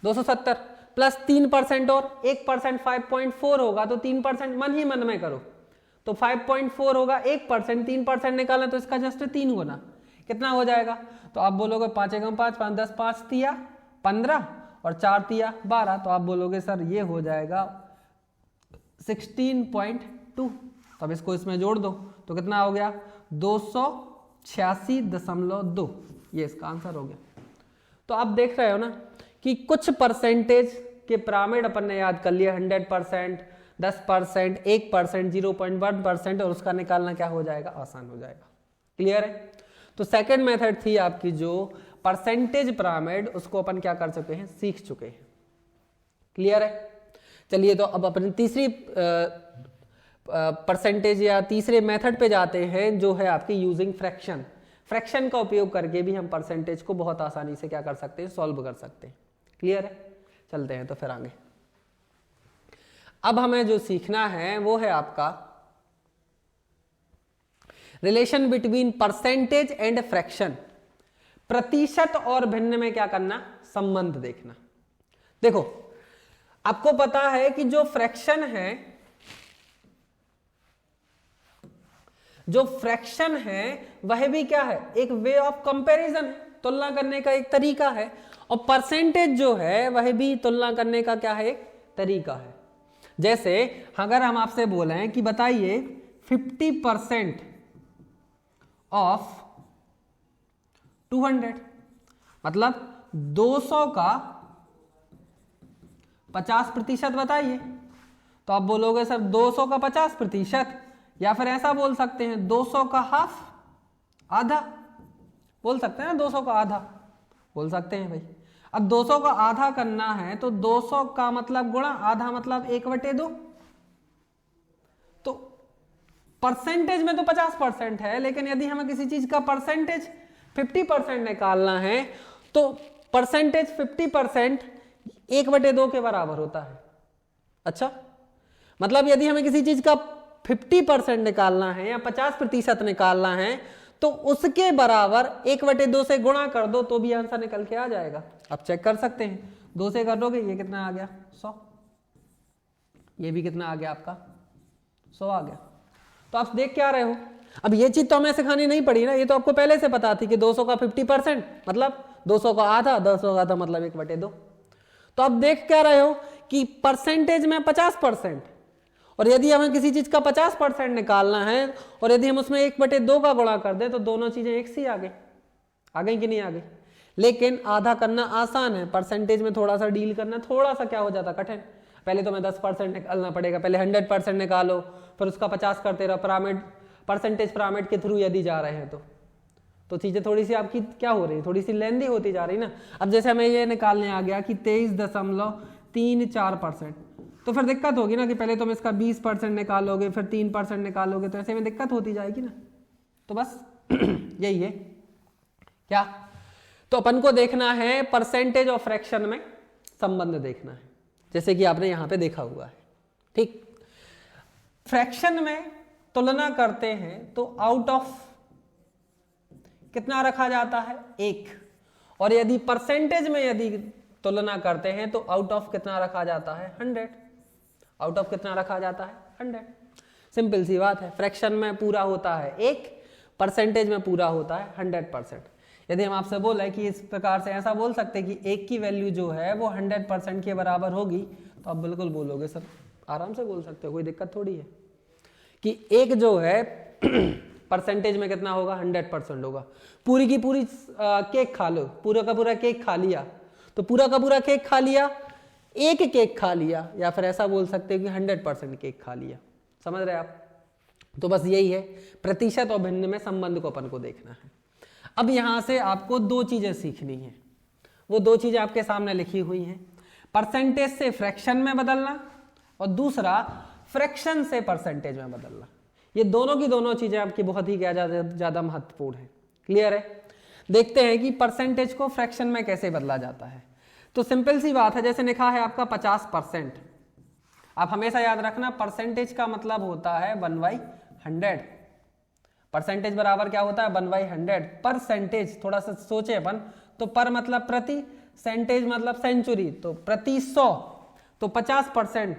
270 प्लस 3% और 1% 5.4 होगा, तो 3% मन ही मन में करो तो 5.4 होगा 1%, 3% निकालना तो इसका जस्ट 3 गुना कितना हो जाएगा। तो आप बोलोगे 5 एकम 5, 5 10 5 तिया 15 और 4 तिया 12, तो आप बोलोगे सर ये हो जाएगा 16.2। तो अब इसको इसमें जोड़ दो तो कितना हो गया 286.2, ये इसका आंसर हो गया। तो आप देख रहे हो ना कि कुछ परसेंटेज के पिरामिड अपन ने याद कर लिया, 100%, 10%, 1%, 0.1%, और उसका निकालना क्या हो जाएगा आसान हो जाएगा। क्लियर है? तो सेकंड मेथड थी आपकी जो परसेंटेज पिरामिड, उसको अपन क्या कर चुके हैं सीख चुके हैं। क्लियर है? चलिए तो अब अपन तीसरी परसेंटेज या तीसरे मेथड पे जाते हैं जो है आपकी यूजिंग फ्रैक्शन। फ्रैक्शन का उपयोग करके भी हम परसेंटेज को बहुत आसानी से क्या कर सकते हैं सॉल्व कर सकते हैं। क्लियर है? चलते हैं तो फिर आगे। अब हमें जो सीखना है वो है आपका relation between percentage and fraction. प्रतिशत और भिन्न में क्या करना संबंध देखना। देखो आपको पता है कि जो फ्रैक्शन है वह भी क्या है एक वे ऑफ कंपैरिजन है, तुलना करने का एक तरीका है। और परसेंटेज जो है वह भी तुलना करने का क्या है एक तरीका है। जैसे अगर हम आपसे बोलें कि बताइए 50% ऑफ 200, मतलब 200 का 50% बताइए, तो आप बोलोगे सर 200 का 50%, या फिर ऐसा बोल सकते हैं 200 का हाफ, आधा बोल सकते हैं ना, 200 का आधा बोल सकते हैं भाई। अब 200 का आधा करना है तो 200 का मतलब गुणा आधा मतलब 1/2। तो परसेंटेज में तो 50% है, लेकिन यदि हमें किसी चीज का परसेंटेज 50% निकालना है तो परसेंटेज 50% 1/2 के बराबर होता है। अच्छा, मतलब यदि हमें किसी चीज का 50% निकालना है या 50% निकालना है तो उसके बराबर 1/2 से गुणा कर दो तो भी आंसर निकल के आ जाएगा। आप चेक कर सकते हैं, 2 से कर दोगे ये कितना आ गया 100, ये भी कितना आ गया आपका 100 आ गया। तो आप देख क्या रहे हो, अब ये चीज तो हमें सिखानी नहीं पड़ी ना, ये तो आपको पहले से पता थी कि 200 का 50% मतलब 200 का आधा, 200 का आधा मतलब 1/2। तो आप देख क्या रहे हो कि परसेंटेज में 50%, और यदि हमें किसी चीज का 50% निकालना है और यदि हम उसमें 1/2 का गुणा कर दें तो दोनों चीजें एक सी आ गई कि नहीं आ गई। लेकिन आधा करना आसान है, परसेंटेज में थोड़ा सा डील करना थोड़ा सा क्या हो जाता कठिन। पहले तो मैं 10% निकालना पड़ेगा, पहले 100% निकालो, फिर उसका 50 करते रहो। पिरामिड, परसेंटेज पिरामिड के थ्रू यदि जा रहे हैं तो चीजें थोड़ी सी आपकी क्या हो रही है, थोड़ी सी लेंदी होती जा रही ना। अब जैसे हमें ये निकालने आ गया कि 23.34%, तो फिर दिक्कत होगी ना कि पहले तुम इसका 20% निकालोगे, फिर 3% निकालोगे, तो ऐसे में दिक्कत होती जाएगी ना। तो बस यही है क्या, तो अपन को देखना है परसेंटेज और फ्रैक्शन में संबंध देखना है, जैसे कि आपने यहां पे देखा हुआ है। ठीक, फ्रैक्शन में तुलना करते हैं तो आउट ऑफ कितना रखा जाता है 1, और यदि परसेंटेज में यदि तुलना करते हैं तो आउट ऑफ कितना रखा जाता है 100। आउट ऑफ कितना रखा जाता है 100। सिंपल सी बात है, फ्रैक्शन में पूरा होता है 1, परसेंटेज में पूरा होता है 100%। यदि हम आपसे बोले कि इस प्रकार से ऐसा बोल सकते हैं कि 1 की वैल्यू जो है वो 100% के बराबर होगी, तो आप बिल्कुल बोलोगे सर, आराम से बोल सकते हो, कोई दिक्कत थोड़ी है कि 1 जो है परसेंटेज में कितना होगा 100% होगा। पूरी की पूरी केक खा लो, पूरा का पूरा केक खा लिया तो पूरा का पूरा केक खा लिया, 1 केक खा लिया, या फिर ऐसा बोल सकते हैं कि 100% केक खा लिया। समझ रहे आप? तो बस यही है, प्रतिशत और भिन्न में संबंध को अपन को देखना है। अब यहां से आपको 2 चीजें सीखनी है, वो 2 चीजें आपके सामने लिखी हुई हैं, परसेंटेज से फ्रैक्शन में बदलना और दूसरा फ्रैक्शन से परसेंटेज में बदलना। ये दोनों की दोनों चीजें आपकी बहुत ही ज्यादा महत्वपूर्ण है। क्लियर है? देखते हैं कि परसेंटेज को फ्रैक्शन में कैसे बदला जाता है। तो सिंपल सी बात है, जैसे लिखा है आपका 50%, आप हमेशा याद रखना परसेंटेज का मतलब होता है 1/100। परसेंटेज बराबर क्या होता है 1/100। परसेंटेज थोड़ा सा सोचे अपन, तो पर मतलब प्रति, सेंटेज मतलब सेंचुरी, तो प्रति 100, तो 50%,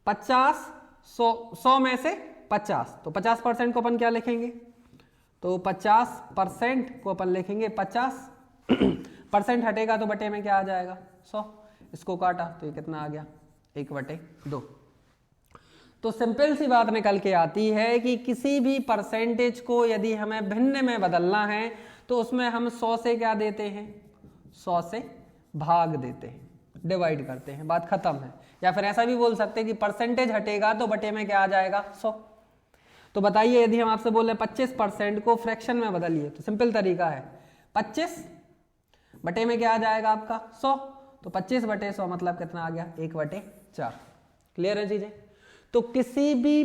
50, 100 में से 50, तो 50% को अपन क्या लिखेंगे, तो 50% को अपन लिखेंगे 50, परसेंट हटेगा तो बटे में क्या आ जाएगा 100, इसको काटा तो ये कितना आ गया 1/2। तो सिंपल सी बात निकल के आती है कि किसी भी परसेंटेज को यदि हमें भिन्न में बदलना है तो उसमें हम 100 से क्या देते हैं, 100 से भाग देते हैं, डिवाइड करते हैं, बात खत्म है। या फिर ऐसा भी बोल सकते हैं कि परसेंटेज हटेगा तो बटे में क्या आ जाएगा 100। तो बताइए, यदि हम आपसे बोले 25% को फ्रैक्शन में बदलिए, तो सिंपल तरीका है 25 बटे में क्या आ जाएगा आपका 100, तो 25/100 मतलब कितना आ गया 1/4। क्लियर है चीजें? तो किसी भी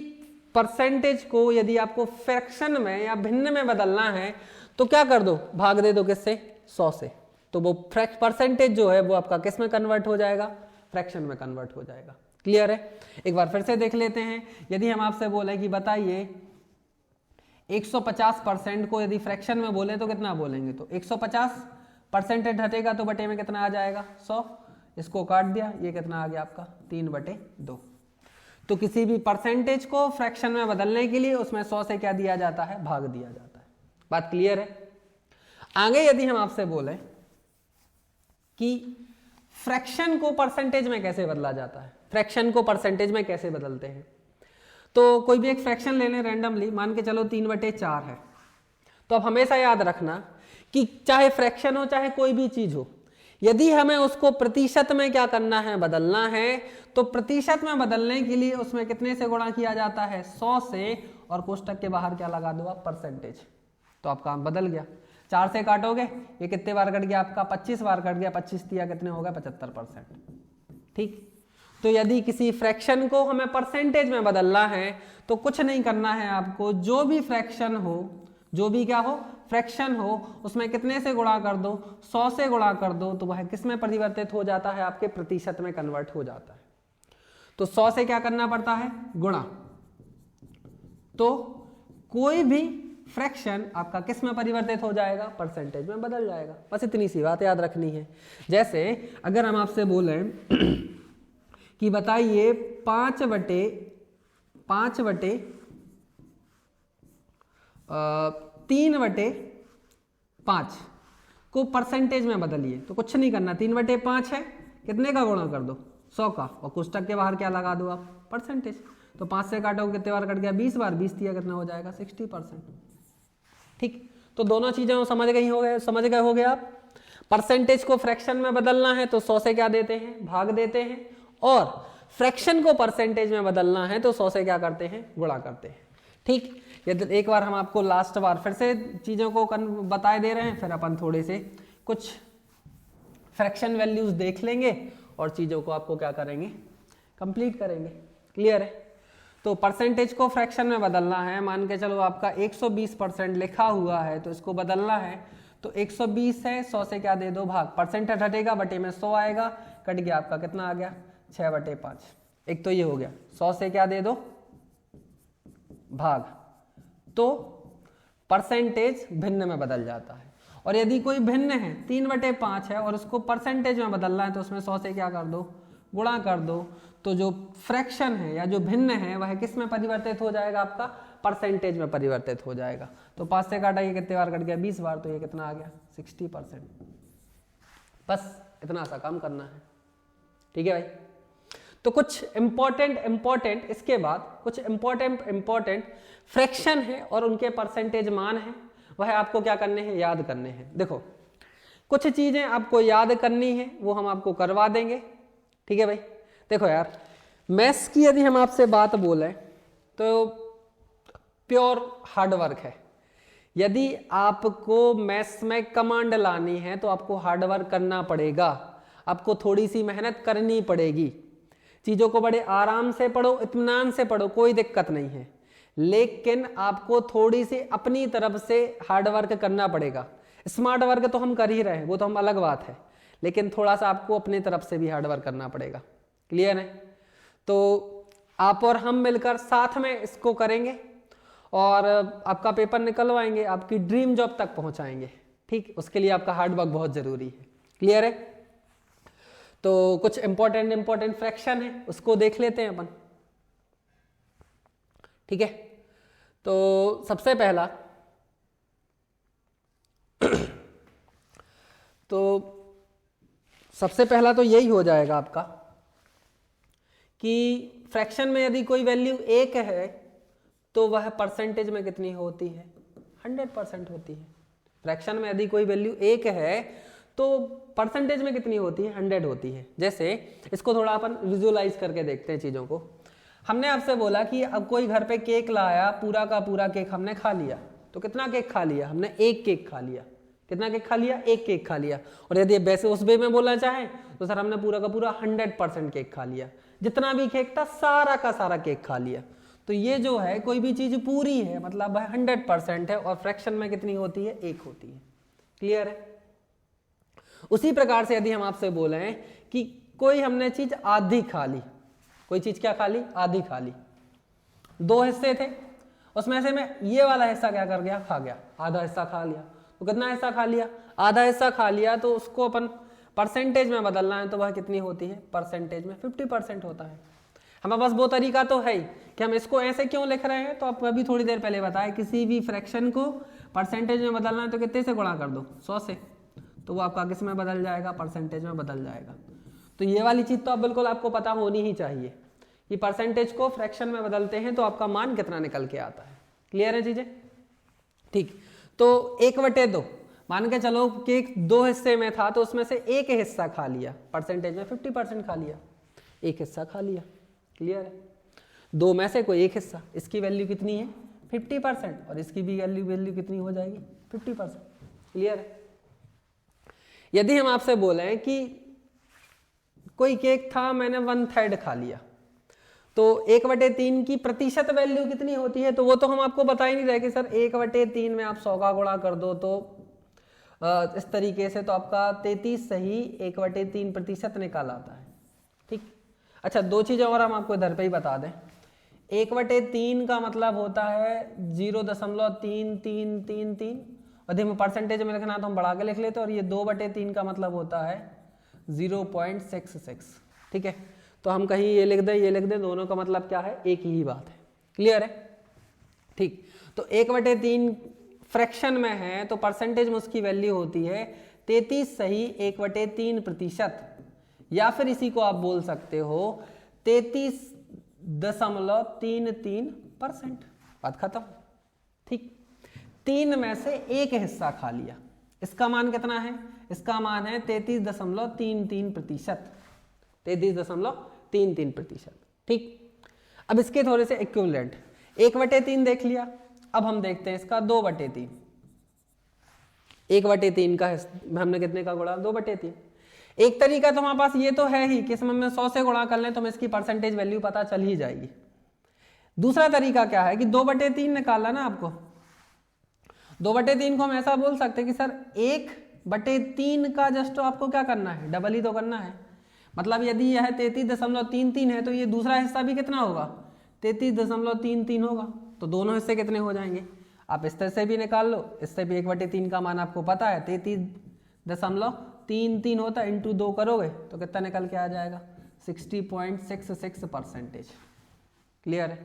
परसेंटेज को यदि आपको फ्रैक्शन में या भिन्न में बदलना है तो क्या कर दो, भाग दे दो किससे, 100 से, तो वो परसेंटेज जो है वो आपका किस में कन्वर्ट हो जाएगा, फ्रैक्शन में कन्वर्ट हो जाएगा। क्लियर है? एक बार फिर से देख लेते हैं। यदि हम आपसे बोले कि बताइए 150% को यदि फ्रैक्शन में बोले तो कितना बोलेंगे, तो 150 परसेंटेज हटेगा तो बटे में कितना आ जाएगा 100, इसको काट दिया, ये कितना आ गया आपका 3/2। तो किसी भी परसेंटेज को फ्रैक्शन में बदलने के लिए उसमें 100 से क्या दिया जाता है, भाग दिया जाता है। बात क्लियर है? आगे यदि हम आपसे बोले कि फ्रैक्शन को परसेंटेज में कैसे बदला जाता है, फ्रैक्शन को परसेंटेज में कैसे बदलते हैं, तो कोई भी एक फ्रैक्शन ले लें रैंडमली, मान के चलो 3/4 है। तो अब हमेशा याद रखना कि चाहे फ्रैक्शन हो चाहे कोई भी चीज हो, यदि हमें उसको प्रतिशत में क्या करना है, बदलना है, तो प्रतिशत में बदलने के लिए उसमें कितने से गुणा किया जाता है, 100 से, और कोष्टक के बाहर क्या लगा दो आप, परसेंटेज। तो आप काम बदल गया। 4 से काटोगे, ये कितने बार कट गया आपका, 25 बार कट गया। 25 दिया कितने हो गए, 75%। ठीक। तो यदि किसी फ्रैक्शन को हमें परसेंटेज में बदलना है तो कुछ नहीं करना है आपको, जो भी फ्रैक्शन हो, जो भी क्या हो, फ्रैक्शन हो, उसमें कितने से गुणा कर दो, 100 से गुणा कर दो, तो वह किस में परिवर्तित हो जाता है, आपके प्रतिशत में कन्वर्ट हो जाता है। तो 100 से क्या करना पड़ता है, गुणा। तो कोई भी फ्रैक्शन आपका किस में परिवर्तित हो जाएगा, परसेंटेज में बदल जाएगा। बस इतनी सी बात याद रखनी है। जैसे अगर हम आपसे बोलें कि बताइए 3/5 को परसेंटेज में बदलिए, तो कुछ नहीं करना, 3/5 है, कितने का गुणा कर दो, 100 का, और कोष्टक के बाहर क्या लगा दो आप, परसेंटेज। तो 5 से काटोगे कितने बार कट गया, 20 बार। 20 दिया कितना हो जाएगा, 60%। ठीक। तो दोनों चीजें समझ गए हो गए आप। परसेंटेज को फ्रैक्शन में बदलना है तो 100 से क्या देते हैं, भाग देते हैं, और फ्रैक्शन को परसेंटेज में बदलना है तो 100 से क्या करते हैं, गुणा करते हैं। ठीक। यदि एक बार हम आपको लास्ट बार फिर से चीजों को बताए दे रहे हैं, फिर अपन थोड़े से कुछ फ्रैक्शन वैल्यूज देख लेंगे और चीजों को आपको क्या करेंगे, कंप्लीट करेंगे। क्लियर है। तो परसेंटेज को फ्रैक्शन में बदलना है, मान के चलो आपका 120% लिखा हुआ है, तो इसको बदलना है तो 120 है, 100 से क्या दे दो, भाग। परसेंटेज हटेगा, बटे में 100 आएगा, कट गया आपका कितना आ गया, 6/5। एक तो ये हो गया, 100 से क्या दे दो, भाग। तो परसेंटेज भिन्न में बदल जाता है। और यदि कोई भिन्न है, 3/5 है, और उसको परसेंटेज में बदलना है तो उसमें 100 से क्या कर दो, गुणा कर दो। तो जो फ्रैक्शन है या जो भिन्न है वह किस में परिवर्तित हो जाएगा, आपका परसेंटेज में परिवर्तित हो जाएगा। तो 5 से काटा, ये कितने बार कट गया, 20 बार, तो ये कितना आ गया, 60%। बस इतना सा काम करना है। ठीक है भाई। तो कुछ इंपॉर्टेंट इसके बाद कुछ इंपॉर्टेंट फ्रैक्शन है और उनके परसेंटेज मान है, वह आपको क्या करने हैं, याद करने हैं। देखो कुछ चीजें आपको याद करनी है, वो हम आपको करवा देंगे। ठीक है भाई। देखो यार, मैथ्स की यदि हम आपसे बात बोले तो प्योर हार्ड वर्क है। यदि आपको मैथ्स में कमांड लानी है तो आपको हार्ड वर्क करना पड़ेगा, आपको थोड़ी सी मेहनत करनी पड़ेगी। चीजों को बड़े आराम से पढ़ो, इत्मीनान से पढ़ो, कोई दिक्कत नहीं है, लेकिन आपको थोड़ी सी अपनी तरफ से हार्ड वर्क करना पड़ेगा। स्मार्ट वर्क तो हम कर ही रहे हैं, वो तो हम अलग बात है, लेकिन थोड़ा सा आपको अपनी तरफ से भी हार्ड वर्क करना पड़ेगा। क्लियर है। तो आप और हम मिलकर साथ में इसको करेंगे और आपका पेपर निकलवाएंगे, आपकी ड्रीम जॉब तक पहुंचाएंगे। ठीक। उसके लिए आपका हार्ड वर्क बहुत जरूरी है। क्लियर है। तो कुछ इंपॉर्टेंट फ्रैक्शन है, उसको देख लेते हैं अपन। ठीक है। तो सबसे पहला तो यही हो जाएगा आपका कि फ्रैक्शन में यदि कोई वैल्यू 1 है तो वह परसेंटेज में कितनी होती है, 100% होती है। फ्रैक्शन में यदि कोई वैल्यू 1 है तो परसेंटेज में कितनी होती है, 100 होती है। जैसे इसको थोड़ा अपन विजुअलाइज करके देखते हैं चीजों को। हमने आपसे बोला कि अब कोई घर पे केक लाया, पूरा का पूरा केक हमने खा लिया। तो कितना केक खा लिया हमने, 1 केक खा लिया। कितना केक खा लिया, 1 केक खा लिया। और यदि वैसे उस वे में बोलना चाहे तो सर हमने पूरा का पूरा 100% केक खा लिया, जितना भी केक था सारा का सारा केक खा लिया। तो ये जो है कोई भी चीज पूरी है मतलब 100% है, और फ्रैक्शन में कितनी होती है, 1 होती है। क्लियर है। उसी प्रकार से यदि हम आपसे बोले कि कोई हमने चीज आधी खा ली, कोई चीज क्या खा ली, आधी खा ली। 2 हिस्से थे, उसमें से मैं ये वाला हिस्सा क्या कर गया, खा गया, आधा हिस्सा खा लिया। तो कितना हिस्सा खा लिया, आधा हिस्सा खा लिया। तो उसको अपन परसेंटेज में बदलना है तो वह कितनी होती है, परसेंटेज में 50% होता है। हमारे पास वो तरीका तो है ही कि हम इसको ऐसे क्यों लिख रहे हैं। तो आपको अभी थोड़ी देर पहले बताया, किसी भी फ्रैक्शन को परसेंटेज में बदलना है तो कितने से गुणा कर दो, 100 से, तो वो आपका किस में बदल जाएगा, परसेंटेज में बदल जाएगा। तो ये वाली चीज तो आप बिल्कुल आपको पता होनी ही चाहिए कि परसेंटेज को फ्रैक्शन में बदलते हैं तो आपका मान कितना निकल के आता है। क्लियर है चीजें। ठीक। तो 1/2, मान के चलो केक 2 हिस्से में था तो उसमें से एक हिस्सा खा लिया, परसेंटेज में 50% खा लिया, एक हिस्सा खा लिया। क्लियर है? 2 में से कोई एक हिस्सा, इसकी वैल्यू कितनी है 50% और इसकी भी वैल्यू कितनी हो जाएगी 50%। क्लियर है? यदि हम आपसे बोले कि कोई केक था मैंने 1/3 खा लिया तो 1/3 की प्रतिशत वैल्यू कितनी होती है, तो वो तो हम आपको बता ही नहीं रहे कि सर 1/3 में आप 100 का गुणा कर दो तो इस तरीके से तो आपका 33 सही 1/3% निकाल आता है। ठीक। अच्छा, 2 चीजें और हम आपको इधर पे ही बता दें। 1/3 का मतलब होता है 0.3333 और यदि हमें परसेंटेज में लिखना तो हम बढ़ा के लिख लेते हैं, और ये 2/3 का मतलब होता है 0.66। ठीक है, तो हम कहीं ये लिख दें, दोनों का मतलब क्या है, एक ही बात है। क्लियर है? ठीक। तो 1/3 फ्रैक्शन में है तो परसेंटेज में उसकी वैल्यू होती है 33 सही 1/3%, या फिर इसी को आप बोल सकते हो 33.33%। बात खत्म। ठीक। 3 में से एक हिस्सा खा लिया, इसका मान कितना है, इसका मान है 33.33%, 33.33%। ठीक। अब इसके थोड़े से इक्विवेलेंट 1/3 देख लिया, अब हम देखते हैं इसका 2/3। 1/3 का हमने कितने का गुणा, 2/3। एक तरीका तो हमारे पास ये तो है ही कि इसमें हम 100 से गुणा कर लें तो हमें इसकी परसेंटेज वैल्यू पता चल ही जाएगी। दूसरा तरीका क्या है कि 2/3 निकालना ना आपको, 2/3 को हम ऐसा बोल सकते हैं कि सर 1/3 का जस्ट तो आपको क्या करना है, डबल ही तो करना है। मतलब यदि यह 33.33 है तो ये दूसरा हिस्सा भी कितना होगा, 33.33 होगा। तो दोनों हिस्से कितने हो जाएंगे, आप इस तरह से भी निकाल लो, इससे भी 1/3 का मान आपको पता है 33.33 होता है, इंटू 2 करोगे तो कितना निकल के आ जाएगा 60.66%। क्लियर है?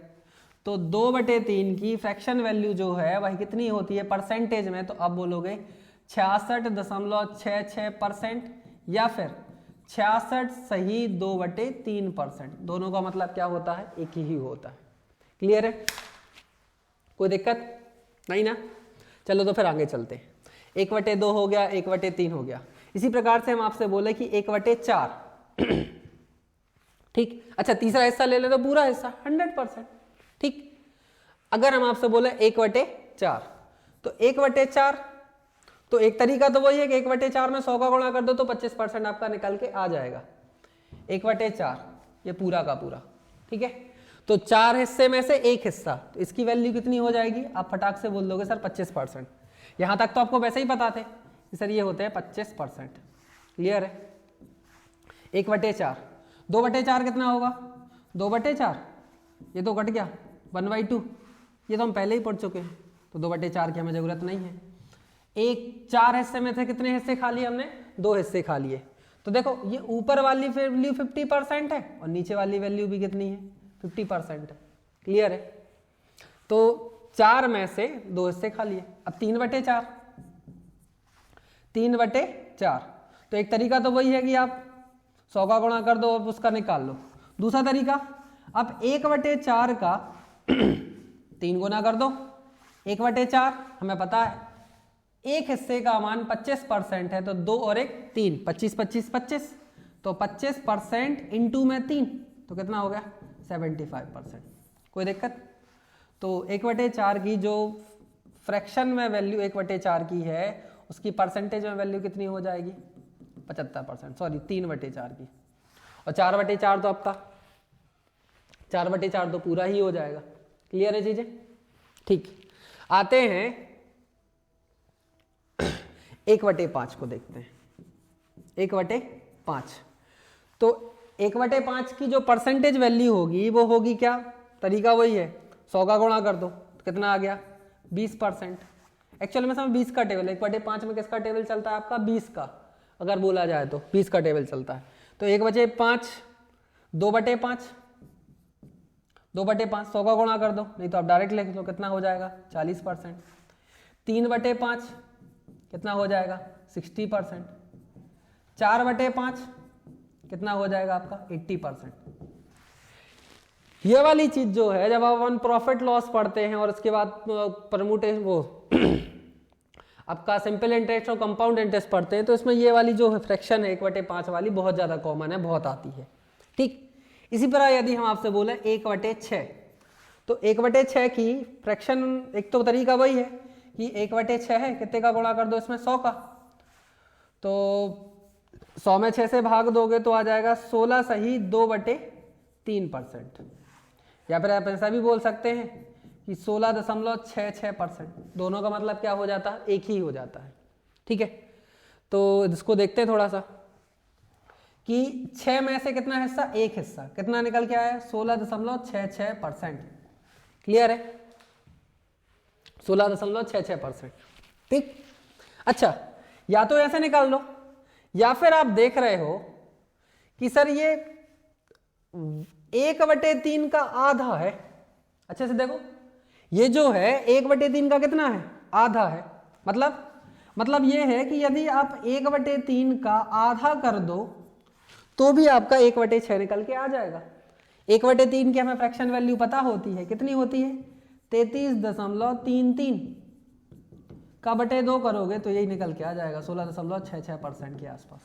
तो 2/3 की फ्रैक्शन वैल्यू जो है वही कितनी होती है परसेंटेज में, तो अब बोलोगे 66.66% या फिर 66 सही 2/3%। दोनों का मतलब क्या होता है, एक ही होता है। क्लियर है? कोई दिक्कत नहीं ना? चलो तो फिर आगे चलते हैं। 1/2 हो गया, 1/3 हो गया। इसी प्रकार से हम आपसे बोले कि 1/4। ठीक। अच्छा, तीसरा हिस्सा ले ले तो पूरा हिस्सा 100%। ठीक। अगर हम आपसे बोले 1/4 तो 1/4, तो एक तरीका तो वही है कि 1/4 में 100 का गुणा कर दो तो 25% आपका निकल के आ जाएगा। 1/4 ये पूरा का पूरा। ठीक है, तो 4 हिस्से में से एक हिस्सा, तो इसकी वैल्यू कितनी हो जाएगी, आप फटाक से बोल दोगे सर 25%। यहां तक तो आपको वैसे ही पता थे कि सर ये होते हैं 25%। क्लियर है? 1/4, 2/4 कितना होगा, 2/4 ये तो कट गया 1/2, ये तो हम पहले ही पढ़ चुके हैं, तो 2/4 की हमें जरूरत नहीं है। 4 हिस्से में थे कितने हिस्से खा लिए हमने, 2 हिस्से खा लिए। तो देखो ये ऊपर वाली वैल्यू 50% है और नीचे वाली वैल्यू भी कितनी है 50% है। क्लियर है? तो 4 में से 2 हिस्से खा लिए। अब 3/4, 3/4, तो एक तरीका तो वही है कि आप 100 का गुणा कर दो और उसका निकाल लो। दूसरा तरीका, अब 1/4 का 3 गुना कर दो। 1/4 हमें पता है एक हिस्से का मान 25% है, तो 2 और 1 3, 25 25 25, तो 25% इंटू में 3 तो कितना हो गया 75%। कोई दिक्कत? तो 1/4 की जो फ्रैक्शन में वैल्यू 1/4 की है उसकी परसेंटेज में वैल्यू कितनी हो जाएगी 75%, सॉरी 3/4 की। और 4/4 तो आपका 4/4 तो पूरा ही हो जाएगा। क्लियर है चीजें? ठीक। आते हैं 1/5 को देखते हैं। 1/5, तो 1/5 की जो परसेंटेज वैल्यू होगी वो होगी क्या, तरीका वही है, 100 का गुणा कर दो तो कितना आ गया 20%। एक्चुअल में सब 20 का टेबल, 1/5 में किसका टेबल चलता है आपका 20 का, अगर बोला जाए तो 20 का टेबल चलता है। तो 1/5, 2/5, 2/5 100 का गुणा कर दो, नहीं तो आप डायरेक्ट लिख लो कितना हो जाएगा 40%। 3/5 कितना हो जाएगा 60%। 4/5 कितना हो जाएगा आपका 80%। ये वाली चीज जो है जब आप प्रॉफिट लॉस पढ़ते हैं और उसके बाद परमुटेशन वो आपका सिंपल इंटरेस्ट और कंपाउंड इंटरेस्ट पढ़ते हैं तो इसमें ये वाली जो फ्रैक्शन है 1/5 वाली बहुत ज़्यादा कॉमन है, बहुत आती है। ठीक, इसी तरह यदि हम आपसे बोले 1/6, तो 1/6 की फ्रैक्शन एक तो तरीका वही है कि 1/6 है, कितने का गुणा कर दो इसमें 100 का, तो 100 में 6 से भाग दोगे तो आ जाएगा 16 सही 2/3%। या फिर आप ऐसा भी बोल सकते हैं कि 16.66%। दोनों का मतलब क्या हो जाता है, एक ही हो जाता है। ठीक है, तो इसको देखते हैं थोड़ा सा कि 6 में से कितना हिस्सा, एक हिस्सा, कितना निकल के आया 16.66%। क्लियर है, 16.66%। ठीक, अच्छा, या तो ऐसे निकाल लो या फिर आप देख रहे हो कि सर ये 1/3 का आधा है। अच्छे से देखो, ये जो है 1/3 का कितना है, आधा है। मतलब ये है कि यदि आप 1/3 का आधा कर दो तो भी आपका 1/6 निकल के आ जाएगा। 1/3 की हमें फ्रैक्शन वैल्यू पता होती है, कितनी होती है 33.33 का बटे 2 करोगे तो यही निकल के आ जाएगा 16.66% के आसपास।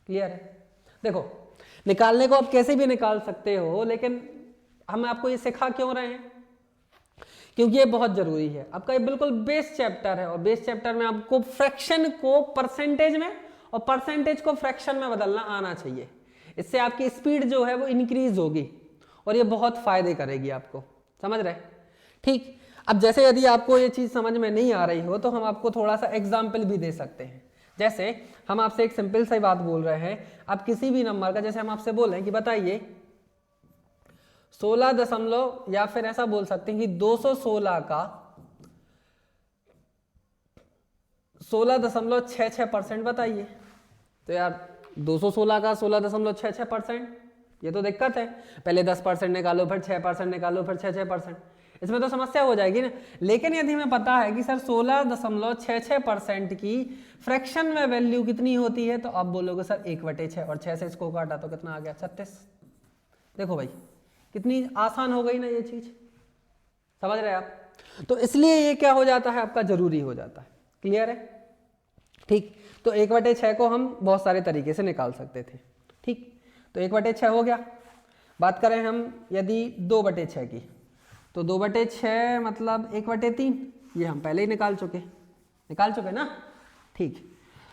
क्लियर है, देखो निकालने को आप कैसे भी निकाल सकते हो, लेकिन हम आपको ये सिखा क्यों रहे हैं, क्योंकि ये बहुत जरूरी है। आपका ये बिल्कुल बेस चैप्टर है और बेस चैप्टर में आपको फ्रैक्शन को परसेंटेज में और परसेंटेज को फ्रैक्शन में बदलना आना चाहिए। इससे आपकी स्पीड जो है वो इंक्रीज होगी और ये बहुत फायदे करेगी आपको, समझ रहे। ठीक, अब जैसे यदि आपको ये चीज समझ में नहीं आ रही हो तो हम आपको थोड़ा सा एग्जाम्पल भी दे सकते हैं। जैसे हम आपसे एक सिंपल सी बात बोल रहे हैं, आप किसी भी नंबर का, जैसे हम आपसे बोल रहे हैं कि बताइए 16 दशमलव, या फिर ऐसा बोल सकते हैं कि 216 का 16.66% बताइए। तो यार 216 का 16.66%, ये तो दिक्कत है। पहले 10% निकालो, फिर 6% निकालो, फिर 6%, इसमें तो समस्या हो जाएगी ना। लेकिन यदि हमें पता है कि सर 16.66% की फ्रैक्शन में वैल्यू कितनी होती है, तो आप बोलोगे सर 1/6, और 6 से इसको काटा तो कितना आ गया 36। देखो भाई कितनी आसान हो गई ना ये चीज, समझ रहे आप। तो इसलिए ये क्या हो जाता है, आपका जरूरी हो जाता है। क्लियर है, ठीक। तो 1/6 को हम बहुत सारे तरीके से निकाल सकते थे। ठीक, तो 1/6 हो गया। बात करें हम यदि 2/6 की, तो 2/6 मतलब 1/3, ये हम पहले ही निकाल चुके ना। ठीक,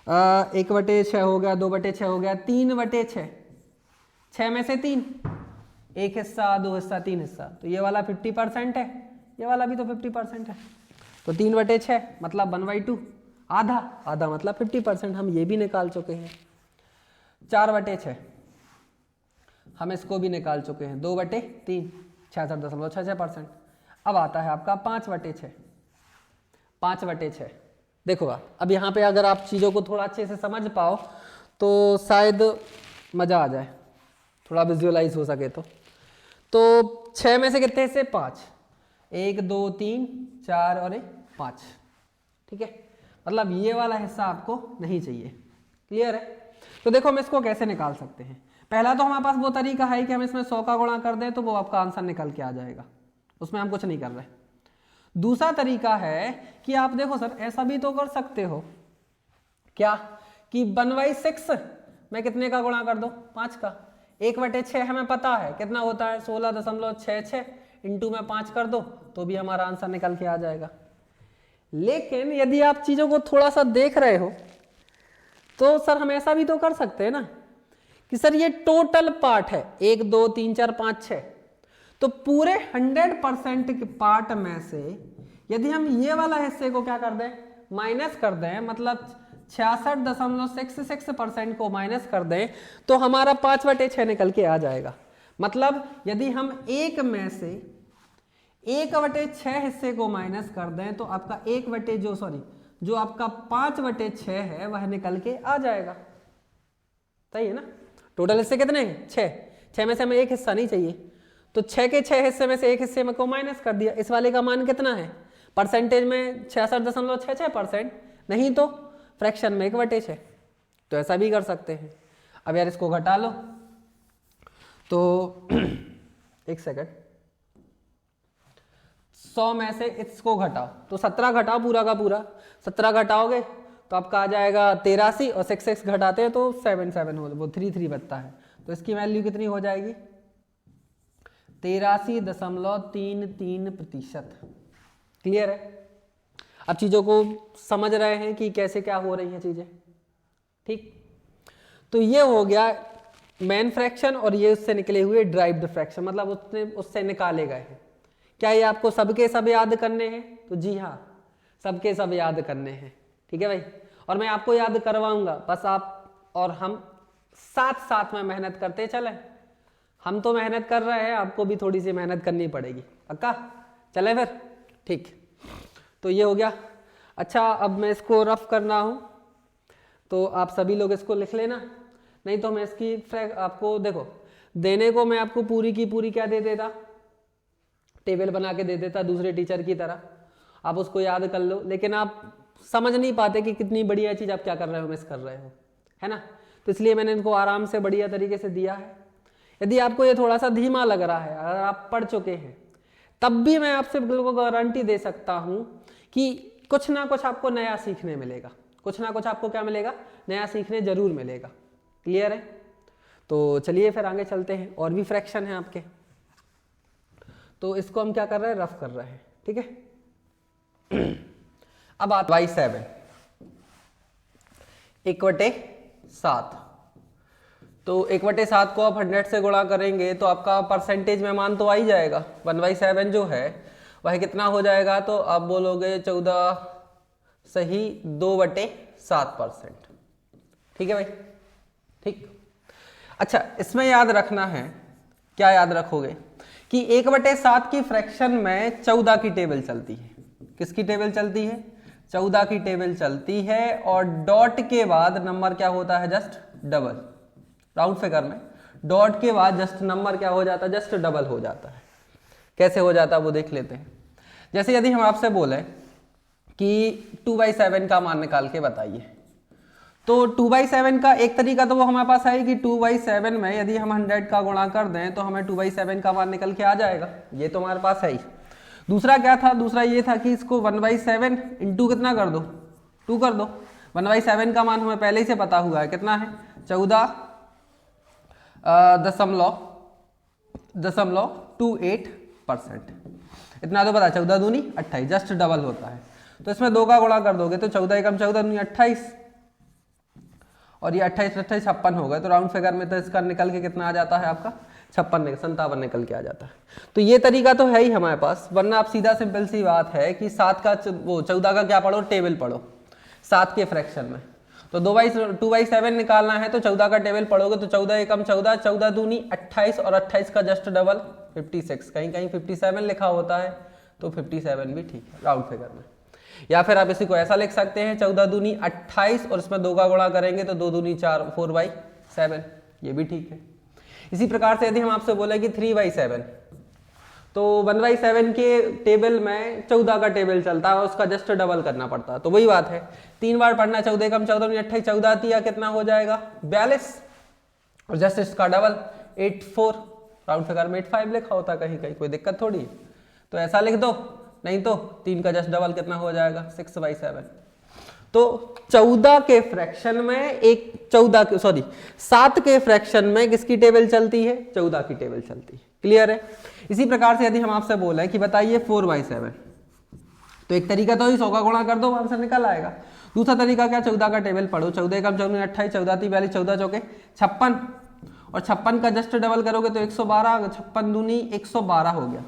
1/6 हो गया, 2/6 हो गया, 3/6, 6 में से 3, एक हिस्सा, 2 हिस्सा, 3 हिस्सा, तो ये वाला 50% है, ये वाला भी तो 50% है। तो 3/6 मतलब 1/2, आधा मतलब 50%, हम ये भी निकाल चुके हैं। 4/6 हम इसको भी निकाल चुके हैं, 2/3 66.66%। अब आता है आपका 5/6। 5/6 देखो अब यहाँ पे अगर आप चीज़ों को थोड़ा अच्छे से समझ पाओ तो शायद मज़ा आ जाए, थोड़ा विजुअलाइज हो सके तो 6 में से कितने हिस्से, 5, 1 2 3 4 और 5। ठीक है, मतलब ये वाला हिस्सा आपको नहीं चाहिए। क्लियर है। तो देखो हम इसको कैसे निकाल सकते हैं। पहला तो हमारे पास वो तरीका है कि हम इसमें 100 का गुणा कर दें तो वो आपका आंसर निकल के आ जाएगा, उसमें हम कुछ नहीं कर रहे। दूसरा तरीका है कि आप देखो सर ऐसा भी तो कर सकते हो क्या कि 1/6 में कितने का गुणा कर दो, 5 का। 1/6 हमें पता है कितना होता है 16.66, इंटू में 5 कर दो तो भी हमारा आंसर निकल के आ जाएगा। लेकिन यदि आप चीजों को थोड़ा सा देख रहे हो तो सर हम ऐसा भी तो कर सकते हैं ना कि सर ये टोटल पार्ट है 1 2 3 4 5 6, तो पूरे 100% के पार्ट में से यदि हम ये वाला हिस्से को क्या कर दें, माइनस कर दें, मतलब 66.66% को माइनस कर दें तो हमारा 5/6 निकल के आ जाएगा। मतलब यदि हम एक में से 1/6 हिस्से को माइनस कर दें तो आपका जो आपका 5/6 है वह निकल के आ जाएगा। सही है ना। टोटल हिस्से कितने हैं, 6 में से हमें एक हिस्सा नहीं चाहिए, तो 6 के 6 हिस्से में से एक हिस्से में को माइनस कर दिया। इस वाले का मान कितना है, परसेंटेज में 66.66%, नहीं तो फ्रैक्शन में 1/6, तो ऐसा भी कर सकते हैं। अब यार इसको घटा लो तो एक सेकंड, 100 में से इसको घटाओ, तो 17 घटाओ पूरा का पूरा, 17 घटाओगे तो आपका आ जाएगा 83 और 6 घटाते हैं तो 7 हो, वो 3 बचता है, तो इसकी वैल्यू कितनी हो जाएगी 83.33%। क्लियर है? अब चीजों को समझ रहे हैं कि कैसे क्या हो रही हैं चीजें, ठीक। तो ये हो गया मेन फ्रैक्शन और ये उससे निकले हुए ड्राइव्ड फ्रैक्शन, मतलब उससे निकाले गए हैं। क्या ये आपको सबके सब याद करने हैं? तो जी हाँ, सबके सब याद करने हैं, ठीक है भाई। और मैं आपको याद करवाऊंगा, बस आप और हम साथ साथ में मेहनत करते चलें। हम तो मेहनत कर रहे हैं, आपको भी थोड़ी सी मेहनत करनी पड़ेगी। पक्का? चले फिर, ठीक। तो ये हो गया। अच्छा, अब मैं इसको रफ करना हूं तो आप सभी लोग इसको लिख लेना, नहीं तो मैं इसकी आपको देखो देने को मैं आपको पूरी की पूरी क्या दे देता, टेबल बना के दे देता दूसरे टीचर की तरह, आप उसको याद कर लो, लेकिन आप समझ नहीं पाते कि कितनी बढ़िया चीज आप क्या कर रहे हो, मिस कर रहे हो, है ना। तो इसलिए मैंने इनको आराम से बढ़िया तरीके से दिया है। यदि आपको ये थोड़ा सा धीमा लग रहा है, अगर आप पढ़ चुके हैं, तब भी मैं आपसे बिल्कुल गारंटी दे सकता हूं कि कुछ ना कुछ आपको नया सीखने मिलेगा, कुछ ना कुछ आपको क्या मिलेगा, नया सीखने जरूर मिलेगा। क्लियर है? तो चलिए फिर आगे चलते हैं, और भी फ्रैक्शन है आपके, तो इसको हम क्या कर रहे हैं, रफ कर रहे हैं, ठीक है। अब आता y 7 1/7, तो 1/7 को आप 100 से गुणा करेंगे तो आपका परसेंटेज में मान तो आ ही जाएगा। 1/7 जो है वह कितना हो जाएगा, तो आप बोलोगे 14 सही 2/7%। ठीक है भाई, ठीक। अच्छा, इसमें याद रखना है, क्या याद रखोगे कि 1/7 की फ्रैक्शन में 14 की टेबल चलती है। किसकी टेबल चलती है? 14 की टेबल चलती है, और डॉट के बाद नंबर क्या होता है, जस्ट डबल। राउंड फिगर में डॉट के बाद जस्ट नंबर क्या हो जाता है, जस्ट डबल हो जाता है। कैसे हो जाता है वो देख लेते हैं। जैसे यदि हम आपसे बोले कि 2/7 का मान निकाल के बताइए, तो 2/7 का एक तरीका तो वो हमारे पास है कि 2/7 में यदि हम 100 का गुणा कर दें तो हमें 2/7 का मान निकल के आ जाएगा, ये तो हमारे पास है ही। दूसरा क्या था, दूसरा ये था कि इसको 1/7 इंटू कितना कर दो, 2 कर दो। 1/7 का मान हमें पहले ही से पता हुआ है, कितना है, 14.28%। इतना तो पता, 14 दूनी 28, जस्ट डबल होता है। तो इसमें 2 का गुणा कर दोगे तो 14 एकम 14 दूनी 28, और ये 28 28 56 हो गए। तो राउंड फिगर में तो इसका निकल के कितना आ जाता है आपका, 57 निकल के आ जाता है। तो ये तरीका तो है ही हमारे पास, वरना आप सीधा सिंपल सी बात है कि 7 का वो 14 का क्या पढ़ो, टेबल पढ़ो 7 के फ्रैक्शन में। तो 2/7 निकालना है तो 14 का टेबल पढ़ोगे तो 14 एकम 14, 14 दूनी 28, और 28 का जस्ट डबल 56। कहीं कहीं 57 लिखा होता है तो 57 भी ठीक है राउंड फिगर में। या फिर आप इसी को ऐसा लिख सकते हैं, 14 दूनी 28 और इसमें 2 का गुणा करेंगे तो 2 दूनी 4, 4/7, ये भी ठीक है। इसी प्रकार से यदि हम आपसे बोले कि 3/7, तो 1/7 के टेबल में 14 का टेबल चलता है, उसका जस्ट डबल करना पड़ता है। तो वही बात है, 3 बार पढ़ना, 14 कम 14 28, 14 आती है, कितना हो जाएगा 42, और जस्ट इसका डबल 84। राउंड फिगर में 85 लिखा होता है कहीं कहीं, कोई दिक्कत थोड़ी है। तो ऐसा लिख दो, नहीं तो 3 का जस्ट डबल कितना हो जाएगा 6/7। तो 14 के फ्रैक्शन में 7 के फ्रैक्शन में किसकी टेबल चलती है, 14 की टेबल चलती है। क्लियर है? इसी प्रकार से यदि हम आपसे बोले कि बताइए 4/7, तो एक तरीका तो ही 100 का गुणा कर दो, आंसर निकल आएगा। दूसरा तरीका क्या, 14 का टेबल पढ़ो, 14 कम 14 28, 14 × 42, 14 चौके 56, और 56 का जस्ट डबल करोगे तो 112, 56 दूनी 112 हो गया।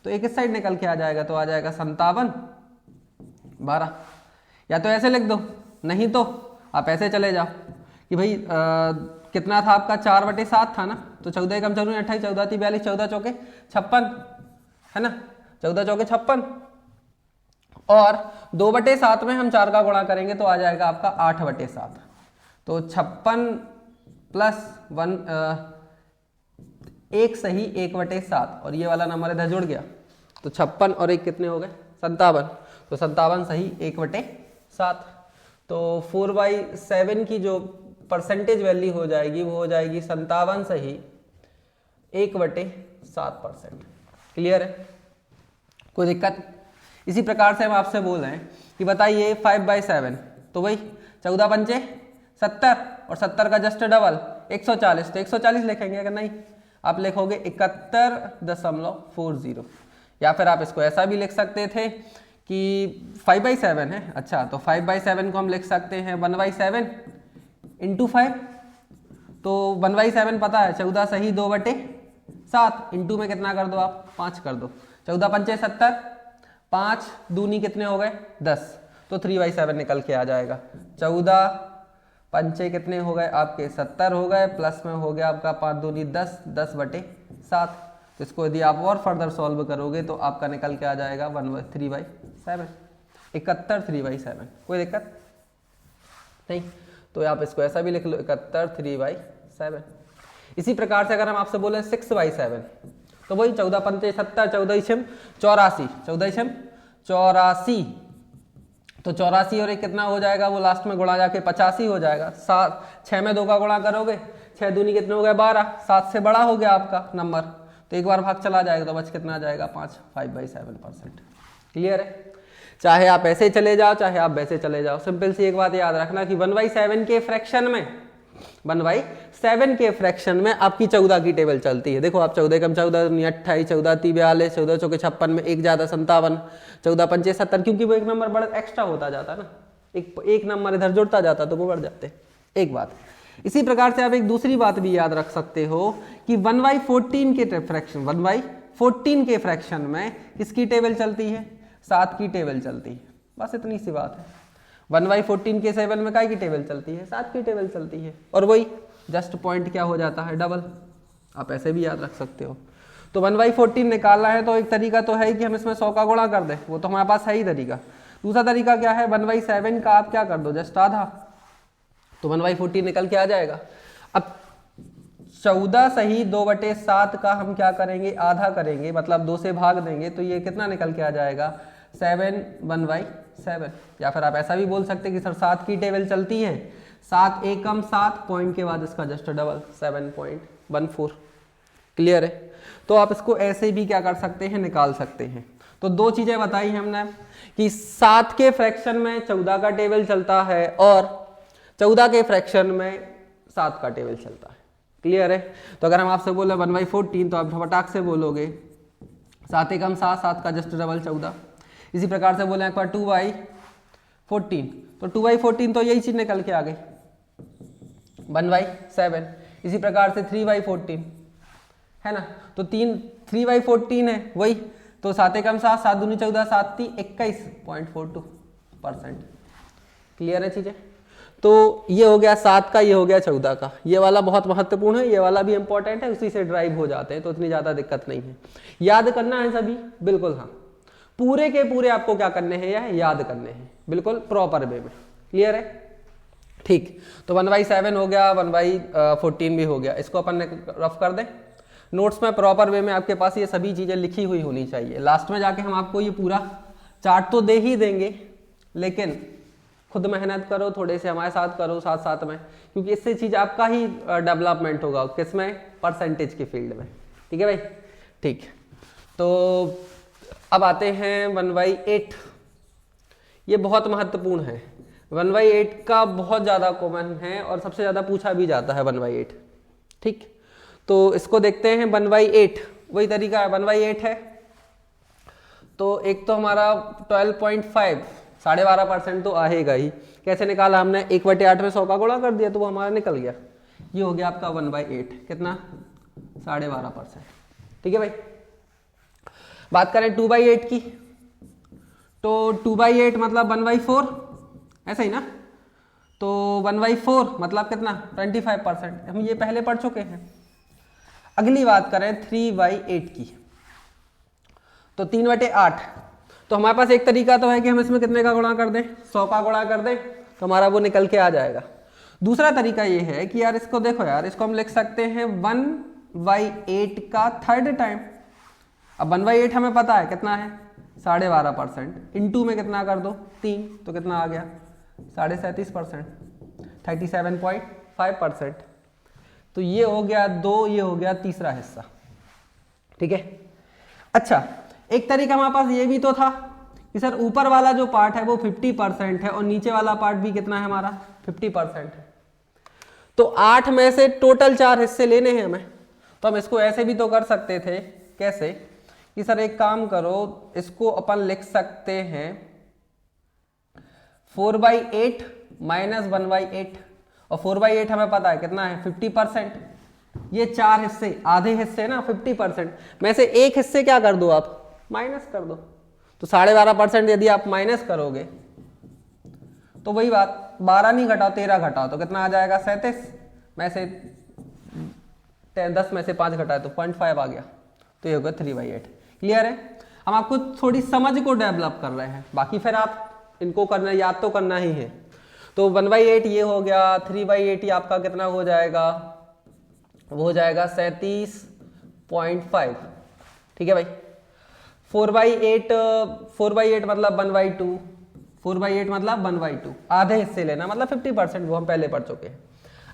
तो एक इस साइड निकल के आ जाएगा, तो आ जाएगा 57/12। या तो ऐसे लिख दो, नहीं तो आप ऐसे चले जाओ कि भाई कितना था आपका, 4/7 था ना, तो 14 कम 14 28, 14 × 42, 14 चौके 56, है ना, 14 चौके 56, और 2/7 में हम 4 का गुणा करेंगे तो आ जाएगा आपका 8/7। तो 56 प्लस 1 सही 1/7, और ये वाला नंबर इधर जुड़ गया, तो 56 और 1 कितने हो गए 57, तो 57 सही 1/7। तो 4/7 की जो परसेंटेज वैल्यू हो जाएगी वो हो जाएगी 57 सही 1/7%। क्लियर है? कोई दिक्कत? इसी प्रकार से हम आपसे बोल रहे हैं कि बताइए 5/7, तो वही 14 पंचे 70 और 70 का जस्ट डबल 140, तो 140 लिखेंगे। अगर नहीं आप लिखोगे 71.40, या फिर आप इसको ऐसा भी लिख सकते थे कि 5/7 है। अच्छा, तो 5/7 को हम लिख सकते हैं 1/7 इंटू 5, तो 1/7 पता है 14 सही 2/7, इंटू में कितना कर दो आप 5 कर दो, 14 पंचे 70, 5 दूनी कितने हो गए 10, तो 3/7 निकल के आ जाएगा। 14 पंचे कितने हो गए आपके 70 हो गए, प्लस में हो गया आपका 5 दूनी 10, 10/7। तो इसको यदि आप और फर्दर सॉल्व करोगे तो आपका निकल के आ जाएगा 3/7, 71 3/7। कोई दिक्कत नहीं, तो आप इसको ऐसा भी लिख लो 71 3/7। इसी प्रकार से अगर हम आपसे बोले 6/7, तो वही 14 पंचे 70, 14 छम 84, 14 छम 84, तो 84 और एक कितना हो जाएगा, वो लास्ट में गुणा जाके 85 हो जाएगा। 6 में 2 का गुणा करोगे, 6 दूनी कितने हो गए 12, 7 से बड़ा हो गया आपका नंबर, तो एक बार भाग चला जाएगा तो बच कितना आ जाएगा 5/7%। क्लियर है? चाहे आप ऐसे चले जाओ चाहे आप वैसे चले जाओ, सिंपल सी एक बात याद रखना कि 1/7 के फ्रैक्शन में 1/7 के फ्रैक्शन में आपकी 14 की टेबल चलती है। देखो आप 14 कम 14 28, 14 3 42, 14 चौके 56 में एक ज्यादा 57, 14 पंचे 70, क्योंकि वो एक नंबर बड़ा एक्स्ट्रा होता जाता ना, एक नंबर इधर जुड़ता जाता तो वो बढ़ जाते। एक बात। इसी प्रकार से आप एक दूसरी बात भी याद रख सकते हो कि 1/14 के फ्रैक्शन 1/14 के फ्रैक्शन में किसकी टेबल चलती है, 7 की टेबल चलती है। बस इतनी सी बात है। 1/14 के 7 में काय की टेबल चलती है, 7 की टेबल चलती है, और वही जस्ट पॉइंट क्या हो जाता है डबल। आप ऐसे भी याद रख सकते हो। तो 1/14 निकालना है तो एक तरीका तो है कि हम इसमें 100 का गुणा कर दें, वो तो हमारे पास है ही तरीका। दूसरा तरीका क्या है, 1/7 का आप क्या कर दो जस्ट आधा, तो 1/14 निकल के आ जाएगा। अब 14 सही 2/7 का हम क्या करेंगे, आधा करेंगे, मतलब 2 से भाग देंगे, तो ये कितना निकल के आ जाएगा 7 1/7। या फिर आप ऐसा भी बोल सकते हैं कि सर 7 की टेबल चलती है, 7 एकम 7 पॉइंट के बाद इसका जस्ट डबल 7.14। क्लियर है? तो आप इसको ऐसे भी क्या कर सकते हैं, निकाल सकते हैं। तो दो चीजें बताई हमने कि 7 के फ्रैक्शन में 14 का टेबल चलता है और 14 के फ्रैक्शन में 7 का टेबल चलता है। क्लियर है? तो अगर हम आपसे बोले 1/14 तो आप फटाक से बोलोगे 7 एकम 7, 7 का जस्ट डबल 14। इसी प्रकार से बोले एक बार 2/14, तो 2/14 तो यही चीज निकल के आ गई 1/7। इसी प्रकार से 3/14 है ना, तो 3/14 है वही, तो 7 एकम 7, 7 दूनी 14, 7 × 21.42%। क्लियर है चीजें? तो ये हो गया 7 का, ये हो गया 14 का। ये वाला बहुत महत्वपूर्ण है, ये वाला भी इंपॉर्टेंट है, उसी से ड्राइव हो जाते हैं, तो इतनी ज्यादा दिक्कत नहीं है। याद करना है सभी, बिल्कुल हाँ, पूरे के पूरे आपको क्या करने हैं, यह याद करने हैं बिल्कुल प्रॉपर वे में। क्लियर है? ठीक, तो 1/7 हो गया, 1/14 भी हो गया। इसको अपन रफ कर दें नोट्स में, प्रॉपर वे में आपके पास ये सभी चीजें लिखी हुई होनी चाहिए। लास्ट में जाके हम आपको ये पूरा चार्ट तो दे ही देंगे, लेकिन खुद मेहनत करो, थोड़े से हमारे साथ करो साथ साथ में, क्योंकि इससे चीज आपका ही डेवलपमेंट होगा। किसमें? परसेंटेज की फील्ड में। ठीक है भाई? ठीक, तो अब आते हैं 1/8। ये बहुत महत्वपूर्ण है। 1/8 का बहुत ज्यादा कॉमन है और सबसे ज्यादा पूछा भी जाता है 1/8। ठीक, तो इसको देखते हैं 1/8। वही तरीका है, 1/8 है तो एक तो हमारा 12.5 12.5% तो आएगा ही। कैसे निकाला हमने, 1/8 में 100 का गुणा कर दिया तो वो हमारा निकल गया। ये हो गया आपका 1/8, कितना 12.5%। ठीक है भाई? बात करें 2/8 की, तो 2/8 मतलब 1/4, ऐसा ही ना, तो 1/4 मतलब कितना 25%। हम ये पहले पढ़ चुके हैं। अगली बात करें 3/8 की, तो 3/8। तो हमारे पास एक तरीका तो है कि हम इसमें कितने का गुणा कर दें, 100 का गुणा कर दें, तो हमारा वो निकल के आ जाएगा। दूसरा तरीका ये है कि यार इसको देखो यार, इसको हम लिख सकते हैं 1/8 का थर्ड टाइम। अब 1/8 हमें पता है कितना है 12.5%, इंटू में कितना कर दो 3, तो कितना आ गया 37%, 37.5%। तो ये हो गया 2, ये हो गया तीसरा हिस्सा। ठीक है? अच्छा, एक तरीका हमारे पास ये भी तो था कि सर ऊपर वाला जो पार्ट है वो 50% है और नीचे वाला पार्ट भी कितना है हमारा 50% है, तो 8 में से टोटल 4 हिस्से लेने हैं हमें। तो हम इसको ऐसे भी तो कर सकते थे, कैसे कि सर एक काम करो, इसको अपन लिख सकते हैं 4/8 माइनस 1/8, और 4/8 हमें पता है कितना है 50%। ये 4 हिस्से, आधे हिस्से ना 50% में से एक हिस्से क्या कर दो आप माइनस कर दो, तो 12.5% यदि आप माइनस करोगे तो वही बात 12 नहीं घटाओ 13 घटाओ तो कितना आ जाएगा 37 में से 10 में से 5 घटाए तो 0.5 आ गया, तो ये होगा 3/8। क्लियर है? हम आपको थोड़ी समझ को डेवलप कर रहे हैं, बाकी फिर आप इनको करना याद तो करना ही है। तो 1/8 ये हो गया, 3/8 आपका कितना हो जाएगा, वो हो जाएगा 37.5। ठीक है भाई। 4/8 मतलब 1/2, 4/8 मतलब 1/2, आधे हिस्से लेना मतलब 50%, वो हम पहले पढ़ चुके हैं।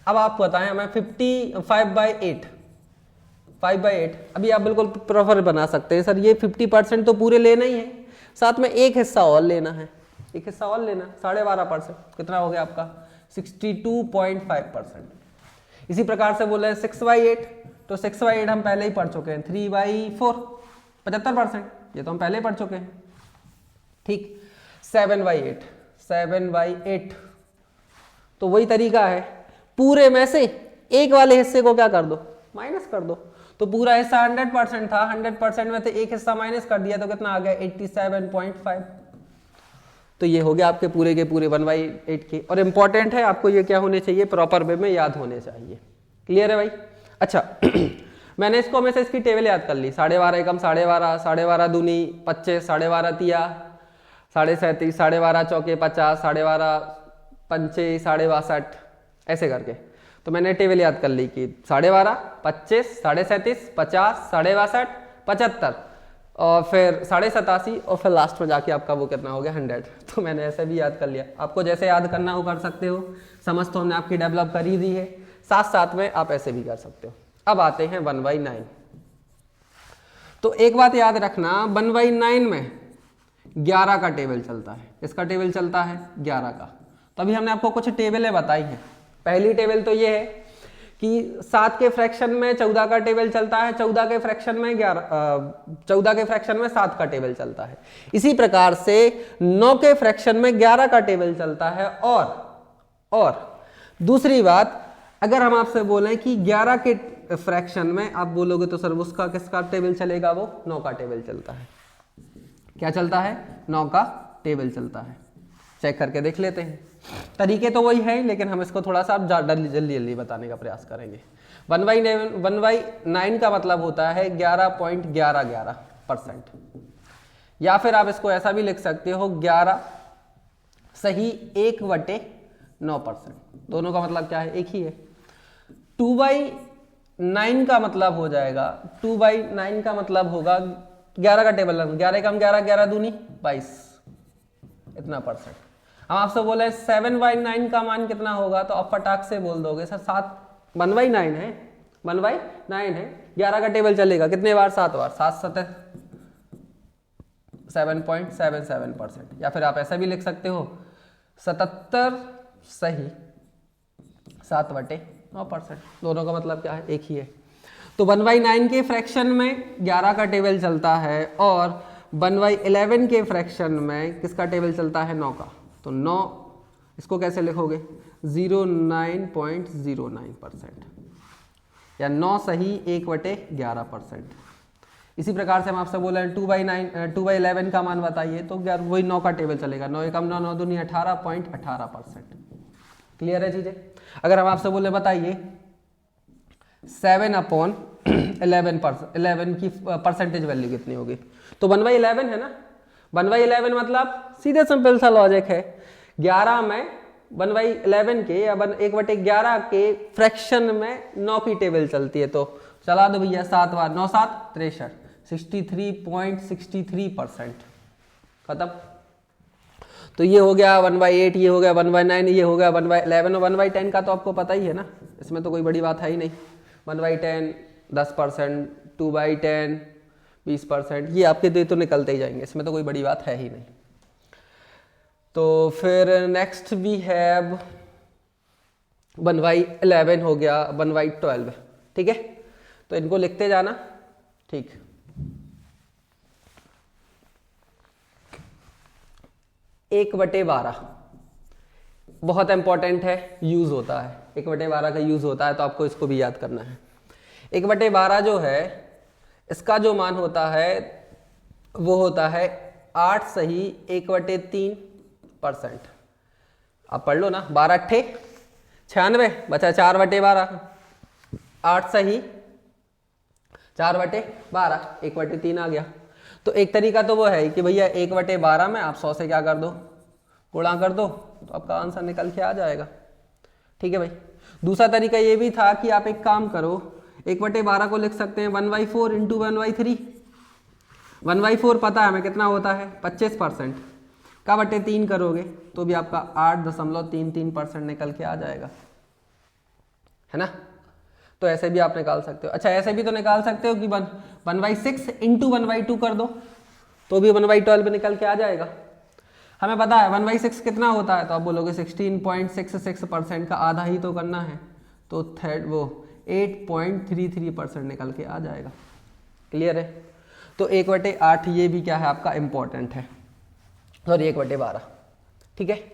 अब आप बताएं हमें 5/8 अभी आप बिल्कुल प्रॉपर बना सकते हैं, सर ये 50% तो पूरे लेना ही है, साथ में एक हिस्सा और लेना है, एक हिस्सा और लेना 12.5%, कितना हो गया आपका 62.5%। इसी प्रकार से बोले 6/8, तो 6/8 हम पहले ही पढ़ चुके हैं, 3/4 75%, ये तो हम पहले पढ़ चुके हैं। ठीक। 7/8 तो वही तरीका है, पूरे में से एक वाले हिस्से को क्या कर दो माइनस कर दो, तो पूरा हिस्सा 100% था, 100% में से एक हिस्सा माइनस कर दिया तो कितना आ गया 87.5। तो ये हो गया आपके पूरे के पूरे 1/8 के, और इंपॉर्टेंट है आपको ये क्या होने चाहिए, प्रॉपर वे में याद होने चाहिए। क्लियर है भाई? अच्छा मैंने इसको हमेशा इसकी टेबल याद कर ली, 12.5 एकम 12.5, 12.5 दूनी 25, 12.5 तिया 37, 12.5 चौके 50, 12.5 पंचे 62, ऐसे करके। तो मैंने टेबल याद कर ली कि 12.5, 25, 37, 50, 62, 75 और फिर 87 और फिर लास्ट में जाके आपका वो कितना हो गया 100। तो मैंने ऐसे भी याद कर लिया, आपको जैसे याद करना हो कर सकते हो, समझ तो हमने आपकी डेवलप कर ही दी है, साथ साथ में आप ऐसे भी कर सकते हो। अब आते हैं 1/9। तो एक बात याद रखना, 1/9 में 11 का टेबल चलता है, इसका टेबल चलता है 11 का। तो अभी हमने आपको कुछ टेबलें बताई हैं। पहली टेबल तो ये है कि 7 के फ्रैक्शन में 14 का टेबल चलता है, 14 के फ्रैक्शन में 7 का टेबल चलता है। इसी प्रकार से 9 के फ्रैक्शन में 11 का टेबल चलता है। और दूसरी बात, अगर हम आपसे बोलें कि 11 के फ्रैक्शन में, आप बोलोगे तो सर उसका किसका टेबल चलेगा, वो 9 का टेबल चलता है। क्या चलता है? 9 का टेबल चलता है। चेक करके देख लेते हैं, तरीके तो वही है लेकिन हम इसको थोड़ा सा जल्दी जल्दी बताने का प्रयास करेंगे। 1/9 का मतलब होता है 11.11%, या फिर आप इसको ऐसा भी लिख सकते हो 11 सही 1/9%, दोनों का मतलब क्या है, एक ही है। 2/9 का मतलब हो जाएगा, 2/9 का मतलब होगा 11 का टेबल, 11 कम 11, 11 दूनी 22, इतना %। हम आपसे बोले 7/9 का मान कितना होगा, तो आप फटाक से बोल दोगे सर 1/9 है, 1/9 है, 11 का टेबल चलेगा कितने बार, 7 बार, 7/7.77%। या फिर आप ऐसा भी लिख सकते हो 77 सही 7/9%, दोनों का मतलब क्या है, एक ही है। तो 1/9 के फ्रैक्शन में 11 का टेबल चलता है, और 1/11 के फ्रैक्शन में किसका टेबल चलता है, 9 का। तो 9 इसको कैसे लिखोगे, 09.09%, या 9 सही 1/11%। इसी प्रकार से हम आपसे बोल रहे हैं 2/11 का मान बताइए, तो वही 9 का टेबल चलेगा, 9 एकम 9, 9 दूनी 18.18%। क्लियर है चीजें? अगर हम आपसे बोले बताइए 7/11 की परसेंटेज वैल्यू कितनी होगी, तो 1/11 है ना, 1/11 मतलब सीधे सिंपल सा लॉजिक है, 11 में 1/11 के या 1/11 के फ्रैक्शन में 9 की टेबल चलती है, तो चला दो भैया 7 बार, 9 7 63, 63.63%, खत्म। तो ये हो गया 1/8, ये हो गया 1/9, ये हो गया 1/11, और 1/10 का तो आपको पता ही है ना, इसमें तो कोई बड़ी बात है ही नहीं। 1/10 10%, 2/10 20%, ये आपके तो निकलते ही जाएंगे, इसमें तो कोई बड़ी बात है ही नहीं। तो फिर नेक्स्ट वी हैव 1/11 हो गया, 1/12, ठीक है। तो इनको लिखते जाना, ठीक। 1/12 बहुत इंपॉर्टेंट है, यूज होता है, 1/12 का यूज होता है, तो आपको इसको भी याद करना है। 1/12 जो है इसका जो मान होता है वो होता है 8 सही 1/3%। आप पढ़ लो ना, 12 अट्ठे 96 बचा 4/12, 8 सही 4/12, 1/3 आ गया। तो एक तरीका तो वो है कि भैया 1/12 में आप 100 से क्या कर दो, गुणा कर दो, तो आपका आंसर निकल के आ जाएगा, ठीक है भाई। दूसरा तरीका ये भी था कि आप एक काम करो, 1/12 को लिख सकते हैं 1/4 इंटू 1/3। 1/4 पता है हमें कितना होता है, 25%, का बटे 3 करोगे तो भी आपका 8.33% निकल के आ जाएगा, है ना। तो ऐसे भी आप निकाल सकते हो। अच्छा, ऐसे भी तो निकाल सकते हो कि 1/6 इंटू 1/2 कर दो तो भी 1/12 निकल के आ जाएगा। हमें पता है 1/6 कितना होता है, तो आप बोलोगे 16.66% का आधा ही तो करना है, तो वो 8.33% निकल के आ जाएगा। क्लियर है। तो 1/8 ये भी क्या है आपका इंपॉर्टेंट है, सॉरी 1/12, ठीक है।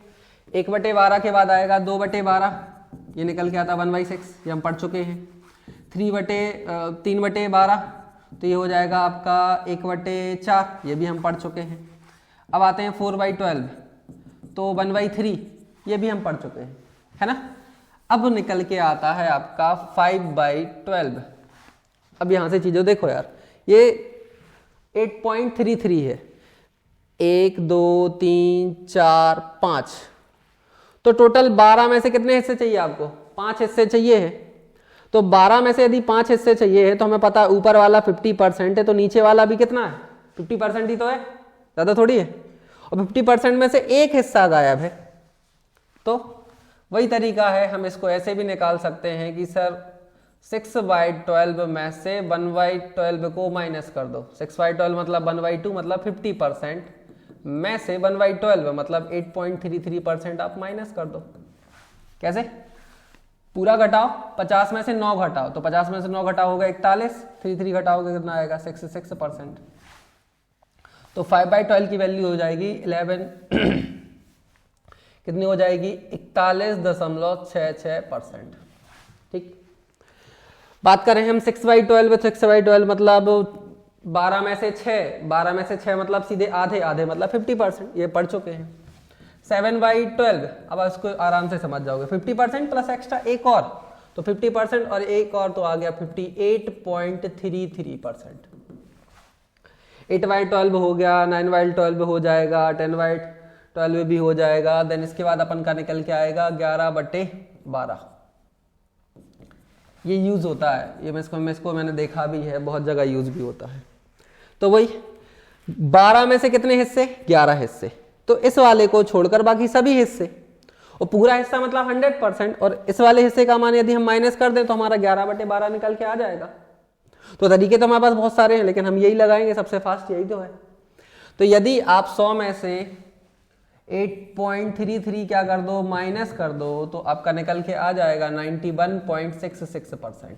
1/12 के बाद आएगा 2/12, ये निकल के आता 1/6, ये हम पढ़ चुके हैं। 3/12 तो ये हो जाएगा आपका 1/4, ये भी हम पढ़ चुके हैं। अब आते हैं 4/12, तो 1/3, ये भी हम पढ़ चुके हैं, है ना। अब निकल के आता है आपका 5/12। अब यहां से चीजों देखो यार, ये 8.33 है, 1 2 3 4 5, तो टोटल 12 में से कितने हिस्से चाहिए आपको, 5 हिस्से चाहिए है। तो 12 में से यदि 5 हिस्से चाहिए है तो हमें पता है ऊपर वाला 50% है, तो नीचे वाला भी कितना है, 50% ही तो है, ज्यादा थोड़ी है। और 50% में से एक हिस्सा गायब है, तो वही तरीका है, हम इसको ऐसे भी निकाल सकते हैं कि सर 6/12 में से 1/12 को माइनस कर दो। 6/12 मतलब 1/2 मतलब 50% में से 1/12 मतलब 8.33% आप माइनस कर दो। कैसे, पूरा घटाओ, 50 में से 9 घटाओ, तो 50 में से 9 घटाओगे 41, 33 घटाओगे कितना आएगा 66%। तो 5/12 की वैल्यू हो जाएगी 11 कितनी हो जाएगी 41.66%, ठीक। बात करें हम 6/12, 6/12 मतलब 12 में से 6, 12 में से 6 मतलब सीधे आधे, आधे मतलब 50%, ये पढ़ चुके हैं। 7/12, अब इसको आराम से समझ जाओगे, 50% प्लस एक्स्ट्रा एक और, तो 50% और एक और तो आ गया 58.33%। 8/12 हो गया, 9/12 हो जाएगा, 10/12 भी हो जाएगा। देन इसके बाद अपन का निकल के आएगा 11/12। ये यूज होता है, ये इसको मैंने देखा भी है, बहुत जगह यूज भी होता है। तो वही 12 में से कितने हिस्से, 11 हिस्से, तो इस वाले को छोड़कर बाकी सभी हिस्से, और पूरा हिस्सा मतलब 100%, और इस वाले हिस्से का मान यदि हम माइनस कर दें तो हमारा 11/12 निकल के आ जाएगा। तो तरीके तो हमारे पास बहुत सारे हैं, लेकिन हम यही लगाएंगे, सबसे फास्ट यही तो है। तो यदि आप 100 में से 8.33 क्या कर दो, माइनस कर दो, तो आपका निकल के आ जाएगा 91.66%।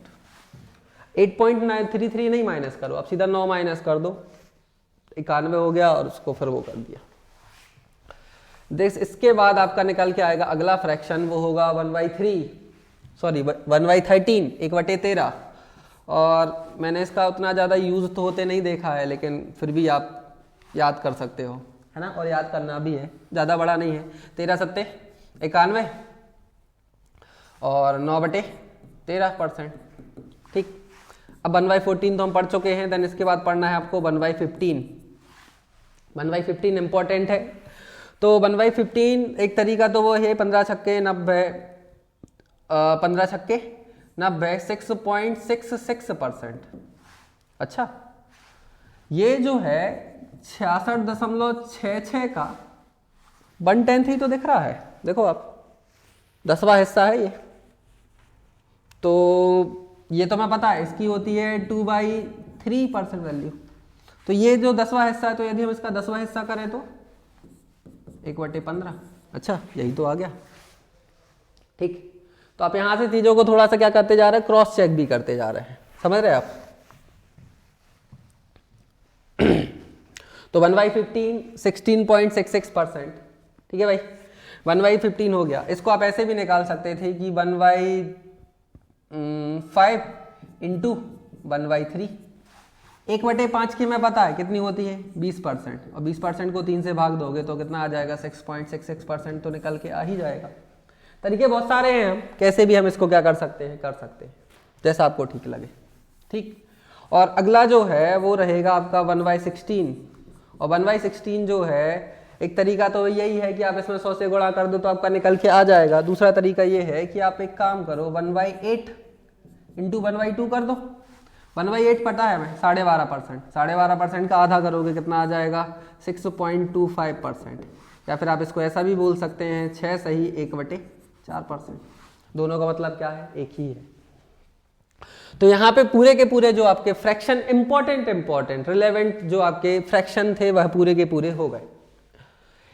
8.33 नहीं माइनस करो, आप सीधा 9 माइनस कर दो, 91 हो गया, और उसको फिर वो कर दिया। इसके बाद आपका निकल के आएगा अगला फ्रैक्शन, वो होगा 1/13, सॉरी 1/13, 1/13। और मैंने इसका उतना ज़्यादा यूज तो होते नहीं देखा है, लेकिन फिर भी आप याद कर सकते हो, है ना, और याद करना भी है, ज़्यादा बड़ा नहीं है। 13 सत्ते 91 और 9/13%, ठीक। अब 1/14 तो हम पढ़ चुके हैं। देन इसके बाद पढ़ना है आपको 1/15। 1/15 इंपॉर्टेंट है। तो 1/15 एक तरीका तो वो है 15 छक्के 90, 15 छक्के 90, 6.66%। अच्छा, ये जो है 66.66 का 1/10 ही तो दिख रहा है, देखो आप, 10वां हिस्सा है ये। तो ये तो मैं पता है, इसकी होती है 2/3% वैल्यू, तो ये जो 10वां हिस्सा है, तो यदि हम इसका 10वां हिस्सा करें तो 1/15। अच्छा, यही तो आ गया। ठीक, तो आप यहां से चीजों को थोड़ा सा क्या करते जा रहे हैं, क्रॉस चेक भी करते जा रहे हैं, समझ रहे हैं आप। तो 1/15 16.66%। ठीक है भाई, 1/15 हो गया। इसको आप ऐसे भी निकाल सकते थे कि 1/5 इंटू 1/3। 1/5 की मैं पता है कितनी होती है, 20%, और 20% को 3 से भाग दोगे तो कितना आ जाएगा, 6.66% तो निकल के आ ही जाएगा। तरीके बहुत सारे हैं, हम कैसे भी हम इसको क्या कर सकते हैं, जैसा आपको ठीक लगे। ठीक, और अगला जो है वो रहेगा आपका 1/16, और 1/16 जो है एक तरीका तो यही है कि आप इसमें 100 से गुणा कर दो तो आपका निकल के आ जाएगा। दूसरा तरीका ये है कि आप एक काम करो, 1/8 इंटू 1/2 कर दो। 1/8 पता है मैं 12.5%, 12.5% का आधा करोगे कितना आ जाएगा, 6.25%। या फिर आप इसको ऐसा भी बोल सकते हैं 6 सही 1/4%। दोनों का मतलब क्या है, एक ही है। तो यहाँ पे पूरे के पूरे जो आपके फ्रैक्शन इंपॉर्टेंट रिलेवेंट जो आपके फ्रैक्शन थे वह पूरे के पूरे हो गए।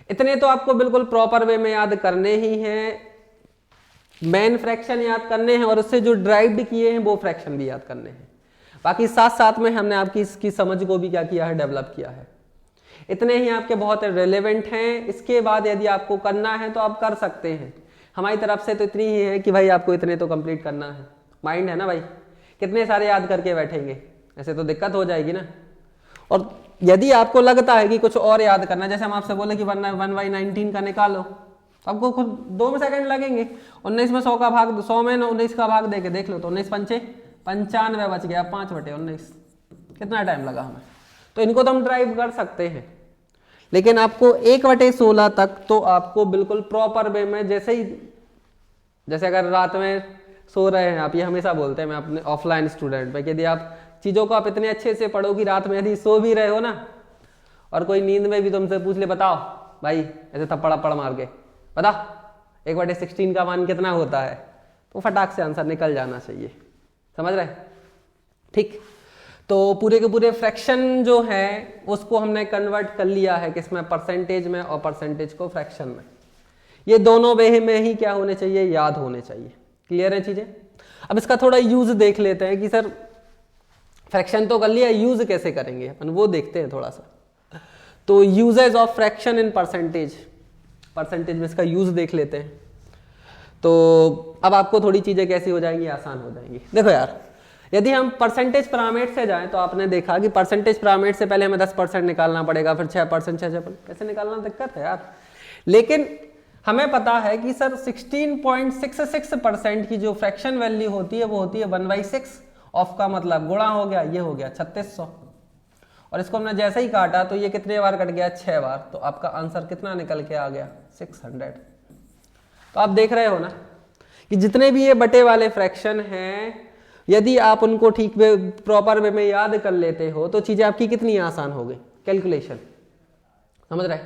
इतने तो आपको बिल्कुल प्रॉपर वे में याद करने ही हैं, मेन फ्रैक्शन याद करने हैं और उससे जो ड्राइव्ड किए हैं वो फ्रैक्शन भी याद करने हैं। बाकी साथ साथ में हमने आपकी इसकी समझ को भी क्या किया है, डेवलप किया है। इतने ही आपके बहुत रिलेवेंट हैं। इसके बाद यदि आपको करना है तो आप कर सकते हैं। हमारी तरफ से तो इतनी ही है कि भाई आपको इतने तो कंप्लीट करना है। माइंड है ना भाई, कितने सारे याद करके बैठेंगे, ऐसे तो दिक्कत हो जाएगी ना। और यदि आपको लगता है कि कुछ और याद करना, जैसे हम आपसे बोले कि 1/19 का निकालो, आपको खुद 2 सेकंड लगेंगे। 19 में 100 का भाग, 100 में 19 का भाग देके देख लो तो 19 पंचे 95 बच गया, 5/19 कितना टाइम लगा हमें। तो इनको तो हम ड्राइव कर सकते हैं, लेकिन आपको 1/16 तक तो आपको बिल्कुल प्रॉपर वे में, जैसे अगर रात में सो रहे हैं आप, ये हमेशा बोलते हैं मैं अपने ऑफलाइन स्टूडेंट में कि यदि आप चीज़ों को आप इतने अच्छे से पढ़ो कि रात में यदि सो भी रहे हो ना, और कोई नींद में भी तुमसे पूछ ले, बताओ भाई ऐसे थप्पड़ पड़ मार के बता 1/16 का मान कितना होता है, तो फटाक से आंसर निकल जाना चाहिए, समझ रहे। ठीक, तो पूरे के पूरे फ्रैक्शन जो है उसको हमने कन्वर्ट कर लिया है किसमें, परसेंटेज में, और परसेंटेज को फ्रैक्शन में। ये दोनों वे में ही क्या होने चाहिए, याद होने चाहिए। क्लियर है चीजें। अब इसका थोड़ा यूज देख लेते हैं कि सर फ्रैक्शन तो कर लिया, यूज कैसे करेंगे अपन, वो देखते हैं थोड़ा सा। तो uses of fraction in percentage में इसका यूज देख लेते हैं। तो अब आपको थोड़ी चीजें कैसी हो जाएंगी, आसान हो जाएंगी। देखो यार, यदि हम परसेंटेज पिरामिड से जाएं तो आपने देखा कि परसेंटेज पिरामिड से पहले हमें 10% निकालना पड़ेगा, फिर 6%, 6% कैसे निकालना, दिक्कत है यार। लेकिन हमें पता है कि सर 16.66% की जो फ्रैक्शन वैल्यू होती है वो होती है 1/6 ऑफ का मतलब गुणा हो गया, ये हो गया 3600, और इसको हमने जैसे ही काटा तो ये कितने बार कट गया, 6 बार। तो आपका आंसर कितना निकल के आ गया, 600। तो आप देख रहे हो ना कि जितने भी ये बटे वाले फ्रैक्शन हैं, यदि आप उनको ठीक वे प्रॉपर वे में याद कर लेते हो तो चीजें आपकी कितनी आसान हो गई, कैलकुलेशन, समझ रहे।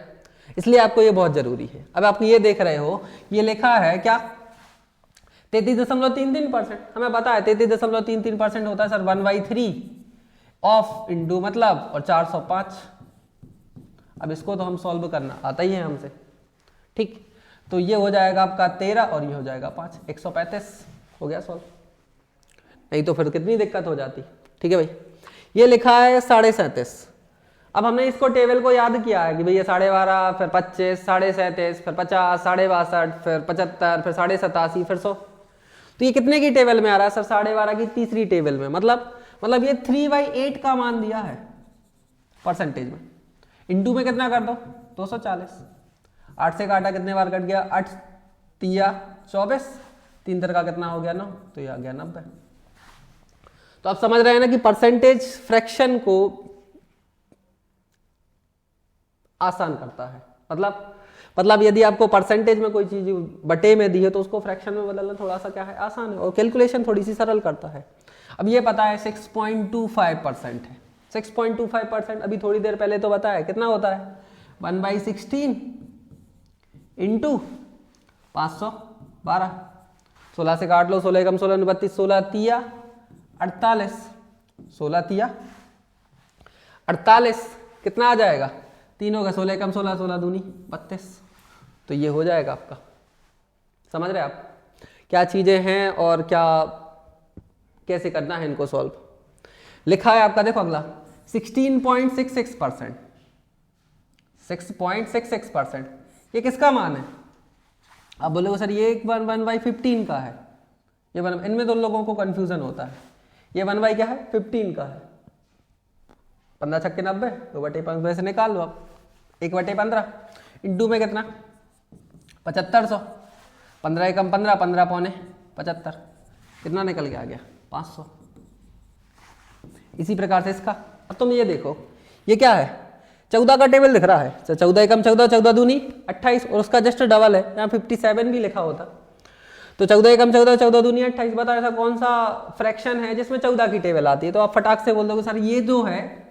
इसलिए आपको ये बहुत जरूरी है। अब आप ये देख रहे हो, ये लिखा है क्या, 33.33%। हमें पता है 33.33% होता है सर 1/3 ऑफ इंटू मतलब और 405। अब इसको तो हम सॉल्व करना आता ही है हमसे, ठीक। तो ये हो जाएगा आपका 13 और ये हो जाएगा 5, 135 हो गया सॉल्व। नहीं तो फिर कितनी दिक्कत हो जाती। ठीक है भाई, ये लिखा है 37.5। अब हमने इसको टेबल को याद किया है कि भैया 12.5, फिर 25, 37.5, फिर 50, 62.5, फिर 75, फिर 87.5, फिर 100। तो ये कितने की टेबल में आ रहा है सर, 12.5 की तीसरी टेबल में। मतलब ये 3/8 का मान दिया है परसेंटेज में। इंटू में कितना कर दो, 240। 8 से काटा कितने बार कट गया, 8 तिया 24, 3 का कितना हो गया 9, तो ये आ गया 90। तो आप समझ रहे हैं ना कि परसेंटेज फ्रैक्शन को आसान करता है। मतलब यदि आपको परसेंटेज में कोई चीज बटे में दी है तो उसको फ्रैक्शन में बदलना थोड़ा सा क्या है, आसान है, और कैलकुलेशन थोड़ी सी सरल करता है। अब ये पता है 6.25% है। 6.25% अभी थोड़ी देर पहले तो बताया कितना होता है, 1/16 इंटू 512। 16 से काट लो, 16 कम 16 32, 16 तिया 48, 16 तिया 48 कितना आ जाएगा, तीनों का 16 कम 16, 16 दूनी 32। तो ये हो जाएगा आपका। समझ रहे आप क्या चीजें हैं और क्या कैसे करना है इनको सॉल्व। लिखा है आपका, देखो अगला 16.66%, 6.66%। ये किसका मान है? आप बोलोगे सर ये 1/15 का है, ये इनमें तो लोगों को कंफ्यूजन होता है। ये 1 क्या है, 15 का है। 15 छक्के 90, 2/15 से निकाल लो आप। 1/15 इंटू में कितना, 7500, 15 एकम 15, 15 पौने 75, कितना निकल के आ गया, 500। इसी प्रकार से इसका। अब तुम ये देखो, ये क्या है, 14 का टेबल दिख रहा है, 14 एकम 14, 14 दूनी 28, और उसका जस्ट डबल है, यहाँ 57 भी लिखा होता। तो 14 एकम 14, 14 दूनी 28। बताओ ऐसा कौन सा फ्रैक्शन है जिसमें 14 की टेबल आती है? तो आप फटाक से बोल दोगे सर ये जो है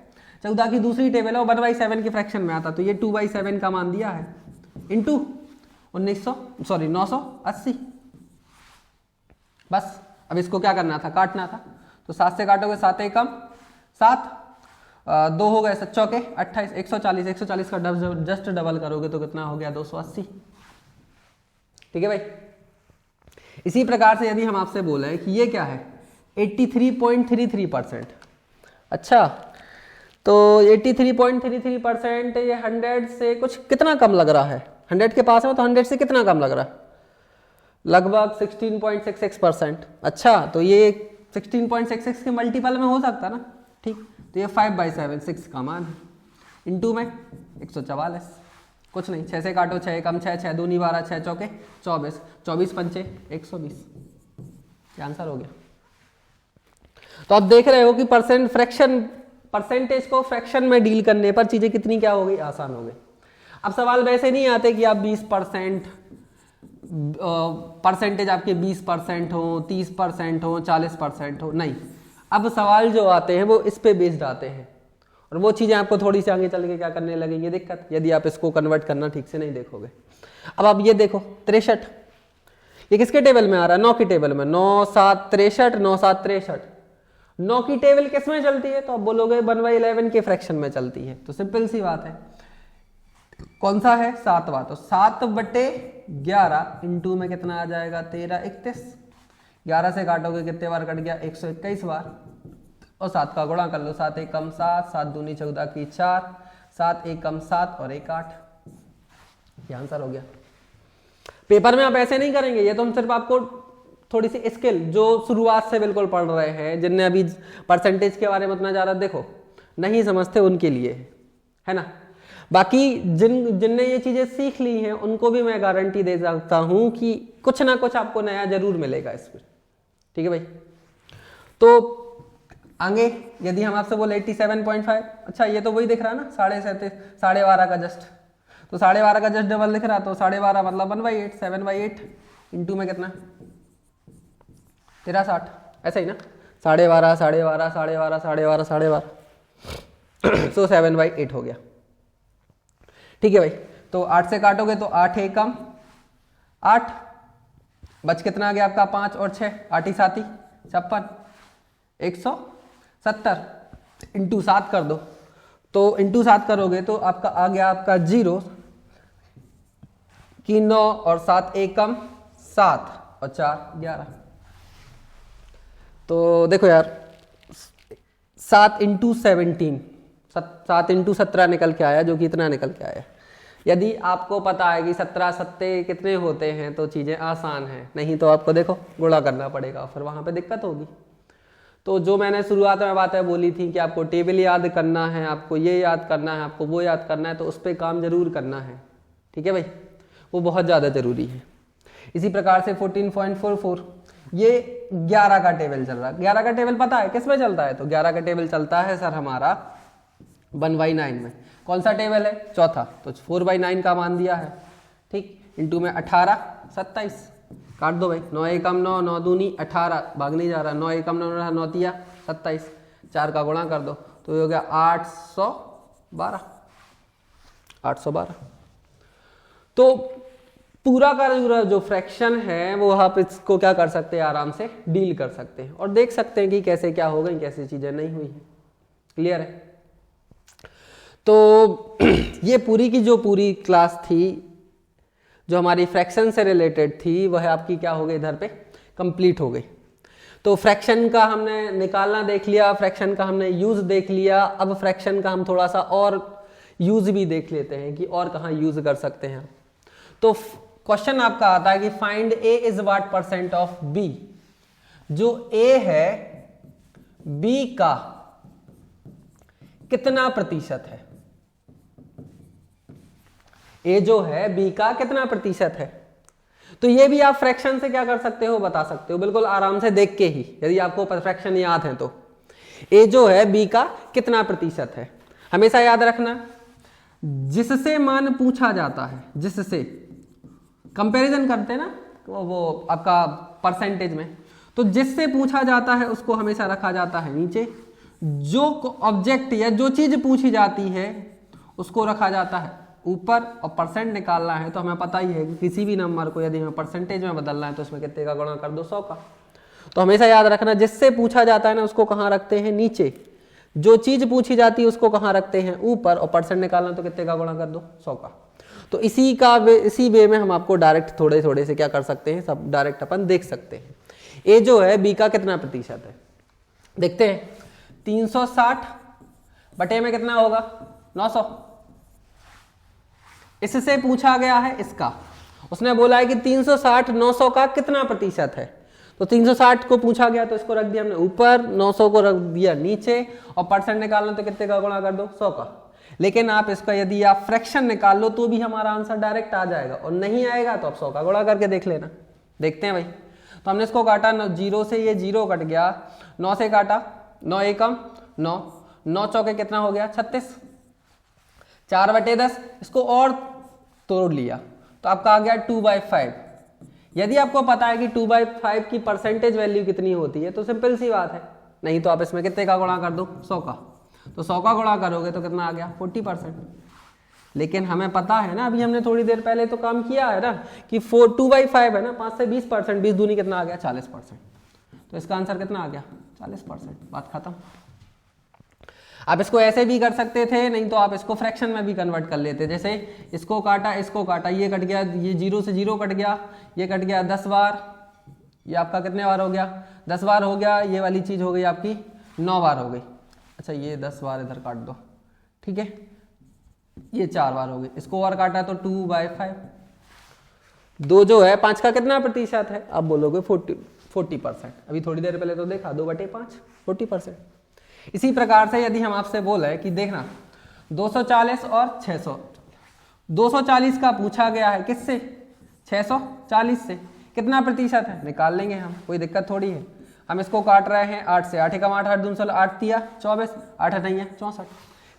14 की दूसरी टेबल है वो 1/7 के फ्रैक्शन में आता। तो ये 2/7 का मान दिया है, इंटू 980। बस अब इसको क्या करना था, काटना था। तो 7 से काटोगे, 7 एकम 7, 2 हो गए 7 चौके 28, 140, 140 का जस्ट डबल करोगे तो कितना हो गया, 280। ठीक है भाई। इसी प्रकार से यदि हम आपसे बोले कि ये क्या है, 83.33%। अच्छा, तो 83.33% ये 100 से कुछ कितना कम लग रहा है, 100 के पास है तो 100 से कितना कम लग रहा है, लगभग 16.66%। अच्छा, तो ये 16.66 के मल्टीपल में हो सकता ना, ठीक। तो ये 5/7 6 का मान है, इंटू में 144, कुछ नहीं, 6 से काटो, 6 कम 6, 6 दूनी 12, 6 चौके 24, 24 पंचे 120। ये आंसर हो गया। तो आप देख रहे हो कि परसेंटेज को फ्रैक्शन में डील करने पर चीजें कितनी क्या हो गई, आसान हो गई। अब सवाल वैसे नहीं आते कि आप 20% परसेंटेज आपके 20% हो, 30% हो, 40% हो, नहीं। अब सवाल जो आते हैं वो इस पे बेस्ड आते हैं, और वो चीजें आपको थोड़ी सी आगे चल के क्या करने लगेंगी, दिक्कत, यदि आप इसको कन्वर्ट करना ठीक से नहीं देखोगे। अब आप ये देखो 63, ये किसके टेबल में आ रहा है, 9 की टेबल में, 9 7 63, 9 7 63। 9 की टेबल किस में चलती है, तो आप बोलोगे 1/11 के फ्रैक्शन में चलती है। तो सिंपल सी बात है, कौन सा है, 7वां। तो 7/11 इंटू में कितना आ जाएगा, 13 31। 11 से काटोगे कितने बार कट गया, 121 बार, और 7 का गुणा कर लो, 7 एकम 7, 7 दूनी 14 की 4, 7 एकम 7 और 1 8। ये आंसर हो गया। पेपर में आप ऐसे नहीं करेंगे, ये तो हम सिर्फ आपको थोड़ी सी स्किल जो शुरुआत से बिल्कुल पढ़ रहे हैं, जिनने अभी परसेंटेज के बारे में उतना ज्यादा देखो नहीं समझते उनके लिए है ना। बाकी जिनने ये चीजें सीख ली हैं उनको भी मैं गारंटी दे सकता हूं कि कुछ ना कुछ आपको नया जरूर मिलेगा इसमें। ठीक है भाई। तो आगे यदि हम आपसे बोले 87.5, अच्छा ये तो वही दिख रहा है ना, 12.5 का जस्ट, तो 12.5 का जस्ट डबल दिख रहा, तो 12.5 मतलब 1/8, 7/8 इंटू में कितना 1360, ऐसा ही ना, 12.5 12.5 12.5 12.5 12.5 सो 7/8 हो गया। ठीक है भाई। तो 8 से काटोगे तो 8 एकम 8, बच कितना आ गया आपका 5 और 6, 8 ही 7 ही 56, 170 इंटू 7 कर दो, तो इंटू 7 करोगे तो आपका आ गया आपका 0 की 9 और 7 एकम 7 और 4 11। तो देखो यार 7 इंटू 17, 7 इंटू 17 निकल के आया, जो कि इतना निकल के आया। यदि आपको पता है कि 17 सत्ते कितने होते हैं तो चीज़ें आसान हैं, नहीं तो आपको देखो गुणा करना पड़ेगा, फिर वहाँ पे दिक्कत होगी। तो जो मैंने शुरुआत में बातें बोली थी कि आपको टेबल याद करना है, आपको ये याद करना है, आपको वो याद करना है, तो उस पर काम जरूर करना है। ठीक है भाई, वो बहुत ज़्यादा ज़रूरी है। इसी प्रकार से 14.44 ये 11 का टेबल चल रहा है। 11 का टेबल पता है किस में चलता है, तो 11 का टेबल चलता है सर हमारा 1/9 में। कौन सा टेबल है, चौथा, तो 4/9 का मान दिया है। ठीक, इंटू में 18 27, काट दो भाई, 9 एकम 9, 9 दूनी 18, भाग नहीं जा रहा, 9 एकम 9 9 तिया 27, 4 का गुणा कर दो तो ये हो गया 812। तो पूरा का जो फ्रैक्शन है वो आप इसको क्या कर सकते हैं, आराम से डील कर सकते हैं और देख सकते हैं कि कैसे क्या हो गई, कैसी चीजें नहीं हुई है। क्लियर है। तो ये पूरी की जो पूरी क्लास थी जो हमारी फ्रैक्शन से रिलेटेड थी वह आपकी क्या हो गई, इधर पे कंप्लीट हो गई। तो फ्रैक्शन का हमने निकालना देख लिया, फ्रैक्शन का हमने यूज देख लिया। अब फ्रैक्शन का हम थोड़ा सा और यूज भी देख लेते हैं कि और कहाँ यूज कर सकते हैं। तो क्वेश्चन आपका आता है कि find a is what percent of b. जो ए है बी का कितना प्रतिशत है, ए जो है बी का कितना प्रतिशत है। तो ये भी आप फ्रैक्शन से क्या कर सकते हो, बता सकते हो बिल्कुल आराम से देख के ही, यदि आपको फ्रैक्शन याद है तो। ए जो है बी का कितना प्रतिशत है, हमेशा याद रखना जिससे मान पूछा जाता है, जिससे कंपैरिजन करते हैं ना वो आपका परसेंटेज में, तो जिससे पूछा जाता है उसको हमेशा रखा जाता है नीचे, जो ऑब्जेक्ट या जो चीज पूछी जाती है उसको रखा जाता है ऊपर। और परसेंट निकालना है तो हमें पता ही है कि किसी भी नंबर को यदि हमें परसेंटेज में बदलना है तो उसमें कितने का गुणा कर दो, 100 का। तो हमेशा याद रखना जिससे पूछा जाता है ना उसको कहाँ रखते हैं, नीचे। जो चीज पूछी जाती है उसको कहाँ रखते हैं, ऊपर। और परसेंट निकालना तो कितने का गुणा कर दो, 100 का। तो इसी वे में हम आपको डायरेक्ट थोड़े थोड़े से क्या कर सकते हैं, सब डायरेक्ट अपन देख सकते हैं। ए जो है बी का कितना प्रतिशत है, देखते हैं। 360 बटे में कितना होगा, 900। इससे पूछा गया है इसका, उसने बोला है कि 360 900 का कितना प्रतिशत है। तो 360 को पूछा गया तो इसको रख दिया हमने ऊपर, 900 को रख दिया नीचे, और परसेंट निकालना तो कितने का गुणा कर दो, 100 का। लेकिन आप इसका यदि आप फ्रैक्शन निकाल लो तो भी हमारा आंसर डायरेक्ट आ जाएगा, और नहीं आएगा तो आप 100 का गुणा करके देख लेना। देखते हैं भाई। तो हमने इसको काटा, 0 से ये 0 कट गया, 9 से काटा, 9 एकम 9, 9 चौके कितना हो गया, 36, 4/10। इसको और तोड़ लिया तो आपका आ गया 2/5। यदि आपको पता है कि 2/5 की परसेंटेज वैल्यू कितनी होती है तो सिंपल सी बात है, नहीं तो आप इसमें कितने का गुणा कर दो, 100 का। तो 100 का गुणा करोगे तो कितना आ गया, 40%। लेकिन हमें पता है ना, अभी हमने थोड़ी देर पहले तो काम किया है ना कि 2/5 है ना, 5 से 20%, 20 दूनी कितना आ गया, 40%। तो इसका आंसर कितना आ गया, 40%। बात खत्म। आप इसको ऐसे भी कर सकते थे, नहीं तो आप इसको फ्रैक्शन में भी कन्वर्ट कर लेते। जैसे इसको काटा, इसको काटा, ये कट गया, ये 0 से 0 कट गया, ये कट गया 10 बार, ये आपका कितने बार हो गया, 10 बार हो गया। ये वाली चीज हो गई आपकी 9 बार हो गई। अच्छा ये 10 बार इधर काट दो, ठीक है, ये 4 बार हो गई। इसको और काटा तो 2/5। 2 जो है 5 का कितना प्रतिशत है, आप बोलोगे 40%। अभी थोड़ी देर पहले तो देखा 2/5, 40%। इसी प्रकार से यदि हम आपसे बोले कि देखना 240 और 600, 240 का पूछा गया है किससे, 640 से, कितना प्रतिशत है निकाल लेंगे हम, कोई दिक्कत थोड़ी है। हम इसको काट रहे हैं 8 से, 8 एकम 8, 8 दूनी 16, 8 तिया 24, 8 नहीं है 64,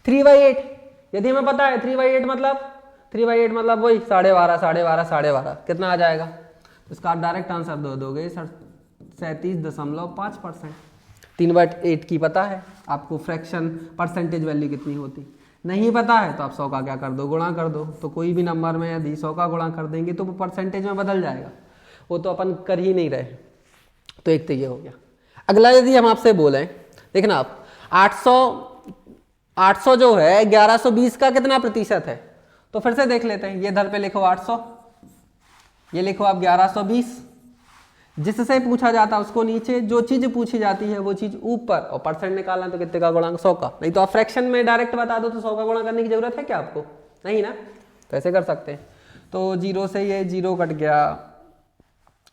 3/8। यदि हमें पता है 3/8 मतलब वही 12.5, 12.5, 12.5 कितना आ जाएगा। इसका डायरेक्ट आंसर दो दोगे 37.5%। 3/8 की पता है आपको फ्रैक्शन परसेंटेज वैल्यू कितनी होती, नहीं पता है तो आप 100 का क्या कर दो, गुणा कर दो। तो कोई भी नंबर में यदि 100 का गुणा कर देंगे तो वो परसेंटेज में बदल जाएगा, वो तो अपन कर ही नहीं रहे। तो एक तो ये हो गया। अगला यदि हम आपसे बोलें, देखना आप 800 जो है 1120 का कितना प्रतिशत है। तो फिर से देख लेते हैं, ये इधर पे लिखो 800, ये लिखो आप 1120। जिससे पूछा जाता उसको नीचे, जो चीज पूछी जाती है वो चीज ऊपर, और परसेंट निकालना तो कितने का गुणांक, 100 का। नहीं तो आप फ्रैक्शन में डायरेक्ट बता दो तो 100 का गुणा करने की जरूरत है क्या आपको, नहीं ना, तो ऐसे कर सकते हैं। तो 0 से ये 0 कट गया,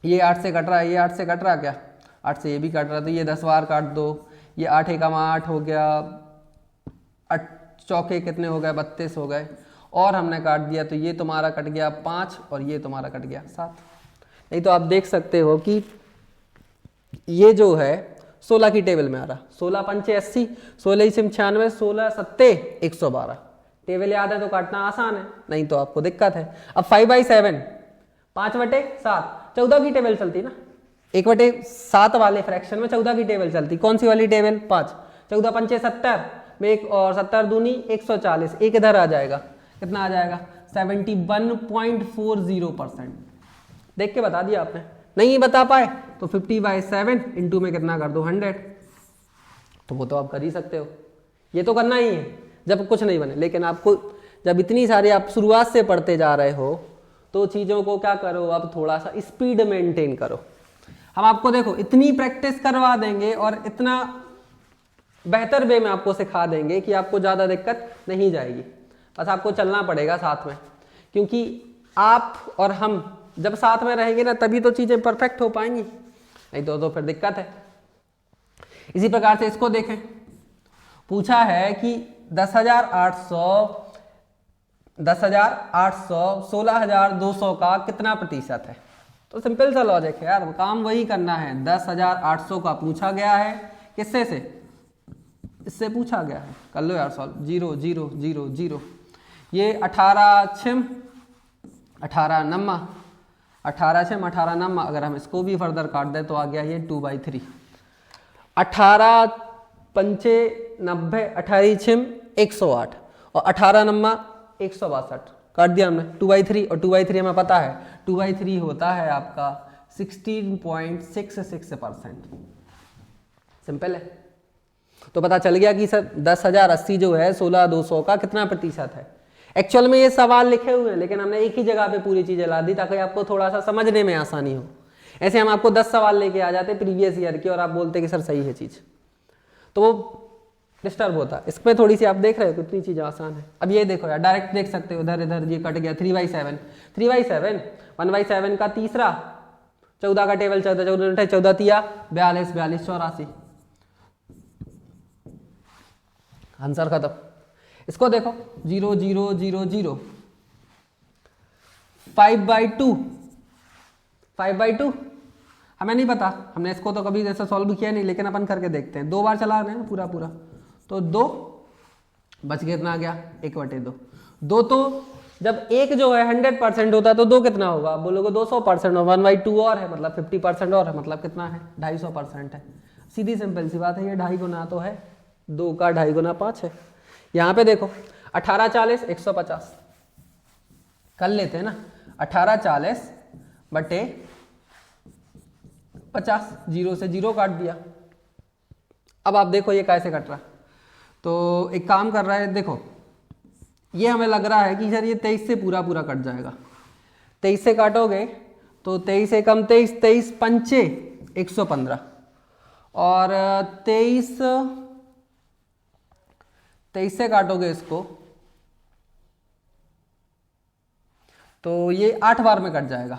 ये 8 से कट रहा है, ये 8 से कट रहा क्या, 8 से ये भी कट रहा, तो ये 10 बार काट दो। ये 8 एकम 8 हो गया, 8 चौके कितने हो गए, 32 हो गए, और हमने काट दिया तो ये तुम्हारा कट गया 5 और ये तुम्हारा कट गया 7। नहीं तो आप देख सकते हो कि ये जो है 16 की टेबल में आ रहा, 16 पंचे 80, 16 सिम 96, 16 सत्ते 112। टेबल याद है तो काटना आसान है, नहीं तो आपको दिक्कत है। अब 5/7, 5/7, 14 की टेबल चलती ना, 1/7 वाले फ्रैक्शन में 14 की टेबल चलती। कौन सी वाली टेबल, 5, 14 पंचे 70 में एक और 70 दूनी 140, एक इधर आ जाएगा, कितना आ जाएगा 71.40%। देख के बता दिया आपने, नहीं बता पाए तो 50/7 इंटू में कितना कर दो 100, तो वो तो आप कर ही सकते हो, ये तो करना ही है। जब कुछ नहीं बने। लेकिन आपको जब इतनी सारी आप शुरुआत से पढ़ते जा रहे हो तो चीज़ों को क्या करो, अब थोड़ा सा स्पीड मेंटेन करो। हम आपको देखो इतनी प्रैक्टिस करवा देंगे और इतना बेहतर वे में आपको सिखा देंगे कि आपको ज़्यादा दिक्कत नहीं जाएगी। बस आपको चलना पड़ेगा साथ में, क्योंकि आप और हम जब साथ में रहेंगे ना तभी तो चीज़ें परफेक्ट हो पाएंगी, नहीं तो फिर दिक्कत है। इसी प्रकार से इसको देखें, पूछा है कि 10,800 16,200 का कितना प्रतिशत है। तो सिंपल सा लॉजिक है यार, काम वही करना है। 10,800 का पूछा गया है, किससे से, इससे पूछा गया है, कर लो यार सॉल्व। 0 0 0 0, ये 18 6 18 9 18 6 18 9, अगर हम इसको भी फर्दर काट दें तो आ गया ये 2/3। 18 5 90 18 6 108 और 18 9 162, काट दिया हमने 2/3। और 2/3 हमें पता है 2/3 होता है आपका 16.66%। सिंपल है। तो पता चल गया कि सर 10,080 जो है 16,200 का कितना प्रतिशत है। एक्चुअल में ये सवाल लिखे हुए हैं, लेकिन हमने एक ही जगह पे पूरी चीजें ला दी ताकि आपको थोड़ा सा समझने में आसानी हो। ऐसे हम आपको 10 सवाल लेके आ जाते प्रीवियस ईयर के और आप बोलते कि सर सही है चीज, तो वो डिस्टर्ब होता है। इसमें थोड़ी सी आप देख रहे हो कितनी चीज़ आसान है। अब ये देखो यार, डायरेक्ट देख सकते हो, इधर इधर ये कट गया 3/7 3/7 1/7 का तीसरा, 14 का टेबल 14 14 14 तिया 42 42 84, आंसर खत्म। इसको देखो 0 0 0 0 5/2 5/2 हमें नहीं पता, हमने इसको तो कभी जैसा सॉल्व किया नहीं, लेकिन अपन करके देखते हैं। 2 बार चला रहे हैं पूरा पूरा, तो 2 बच कितना आ गया 1/2। 2 तो जब एक जो है 100% होता है तो 2 कितना होगा, आप बोलोगे 200%, और 1/2 और है मतलब 50% और है, मतलब कितना है 250% है। सीधी सिंपल सी बात है, ये 2.5 गुना तो है, 2 का 2.5 गुना 5 है। यहाँ पे देखो 18 40 150 कर लेते हैं ना, 18 40 बटे 50, 0 से 0 काट दिया। अब आप देखो ये कैसे कट रहा है, तो एक काम कर रहा है, देखो ये हमें लग रहा है कि सर ये 23 से पूरा पूरा कट जाएगा। 23 से काटोगे तो 23 से कम 23 23 पंचे 115 और 23 से काटोगे इसको तो ये 8 बार में कट जाएगा।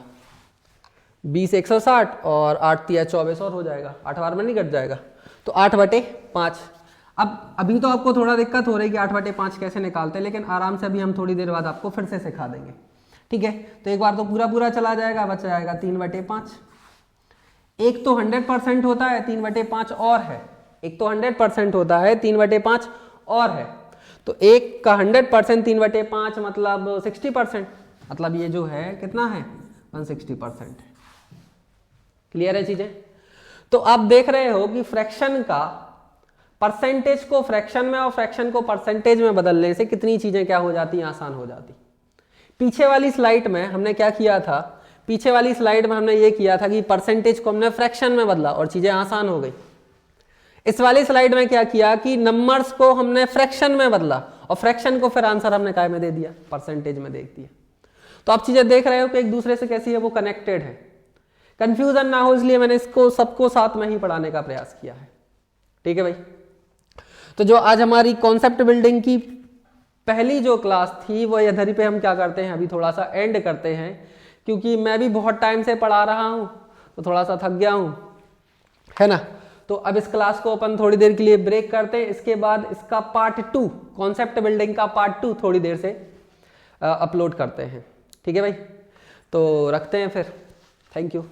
20 160 और 8 तिया 24 और हो जाएगा, 8 बार में नहीं कट जाएगा, तो 8/5। अब अभी तो आपको थोड़ा दिक्कत हो रही है कि 8/5 कैसे निकालते हैं, लेकिन आराम से अभी हम थोड़ी देर बाद आपको फिर से सिखा देंगे, ठीक है। तो एक बार तो पूरा पूरा चला जाएगा, बच जाएगा 3/5। एक तो 100% होता है, 3/5 और है, एक तो 100% होता है, 3/5 और है, तो एक का 100% 3/5 मतलब 60%, मतलब ये जो है कितना है 160% है। क्लियर है चीजें। तो आप देख रहे हो कि फ्रैक्शन का परसेंटेज को फ्रैक्शन में और फ्रैक्शन को परसेंटेज में बदलने से कितनी चीजें क्या हो जाती हैं, आसान हो जाती। पीछे वाली स्लाइड में हमने क्या किया था, पीछे वाली स्लाइड में हमने ये किया था कि परसेंटेज को हमने फ्रैक्शन में बदला और चीजें आसान हो गई। इस वाली स्लाइड में क्या किया कि नंबर्स को हमने फ्रैक्शन में बदला और फ्रैक्शन को फिर आंसर हमने काय में दे दिया, परसेंटेज में दे दिया। तो आप चीजें देख रहे हो कि एक दूसरे से कैसी है, वो कनेक्टेड है। कंफ्यूजन ना हो इसलिए मैंने इसको सबको साथ में ही पढ़ाने का प्रयास किया है, ठीक है भाई। तो जो आज हमारी कॉन्सेप्ट बिल्डिंग की पहली जो क्लास थी वो इधर ही पे हम क्या करते हैं, अभी थोड़ा सा एंड करते हैं, क्योंकि मैं भी बहुत टाइम से पढ़ा रहा हूं तो थोड़ा सा थक गया हूं, है ना। तो अब इस क्लास को अपन थोड़ी देर के लिए ब्रेक करते हैं, इसके बाद इसका पार्ट 2 कॉन्सेप्ट बिल्डिंग का पार्ट 2 थोड़ी देर से अपलोड करते हैं, ठीक है भाई। तो रखते हैं फिर, थैंक यू।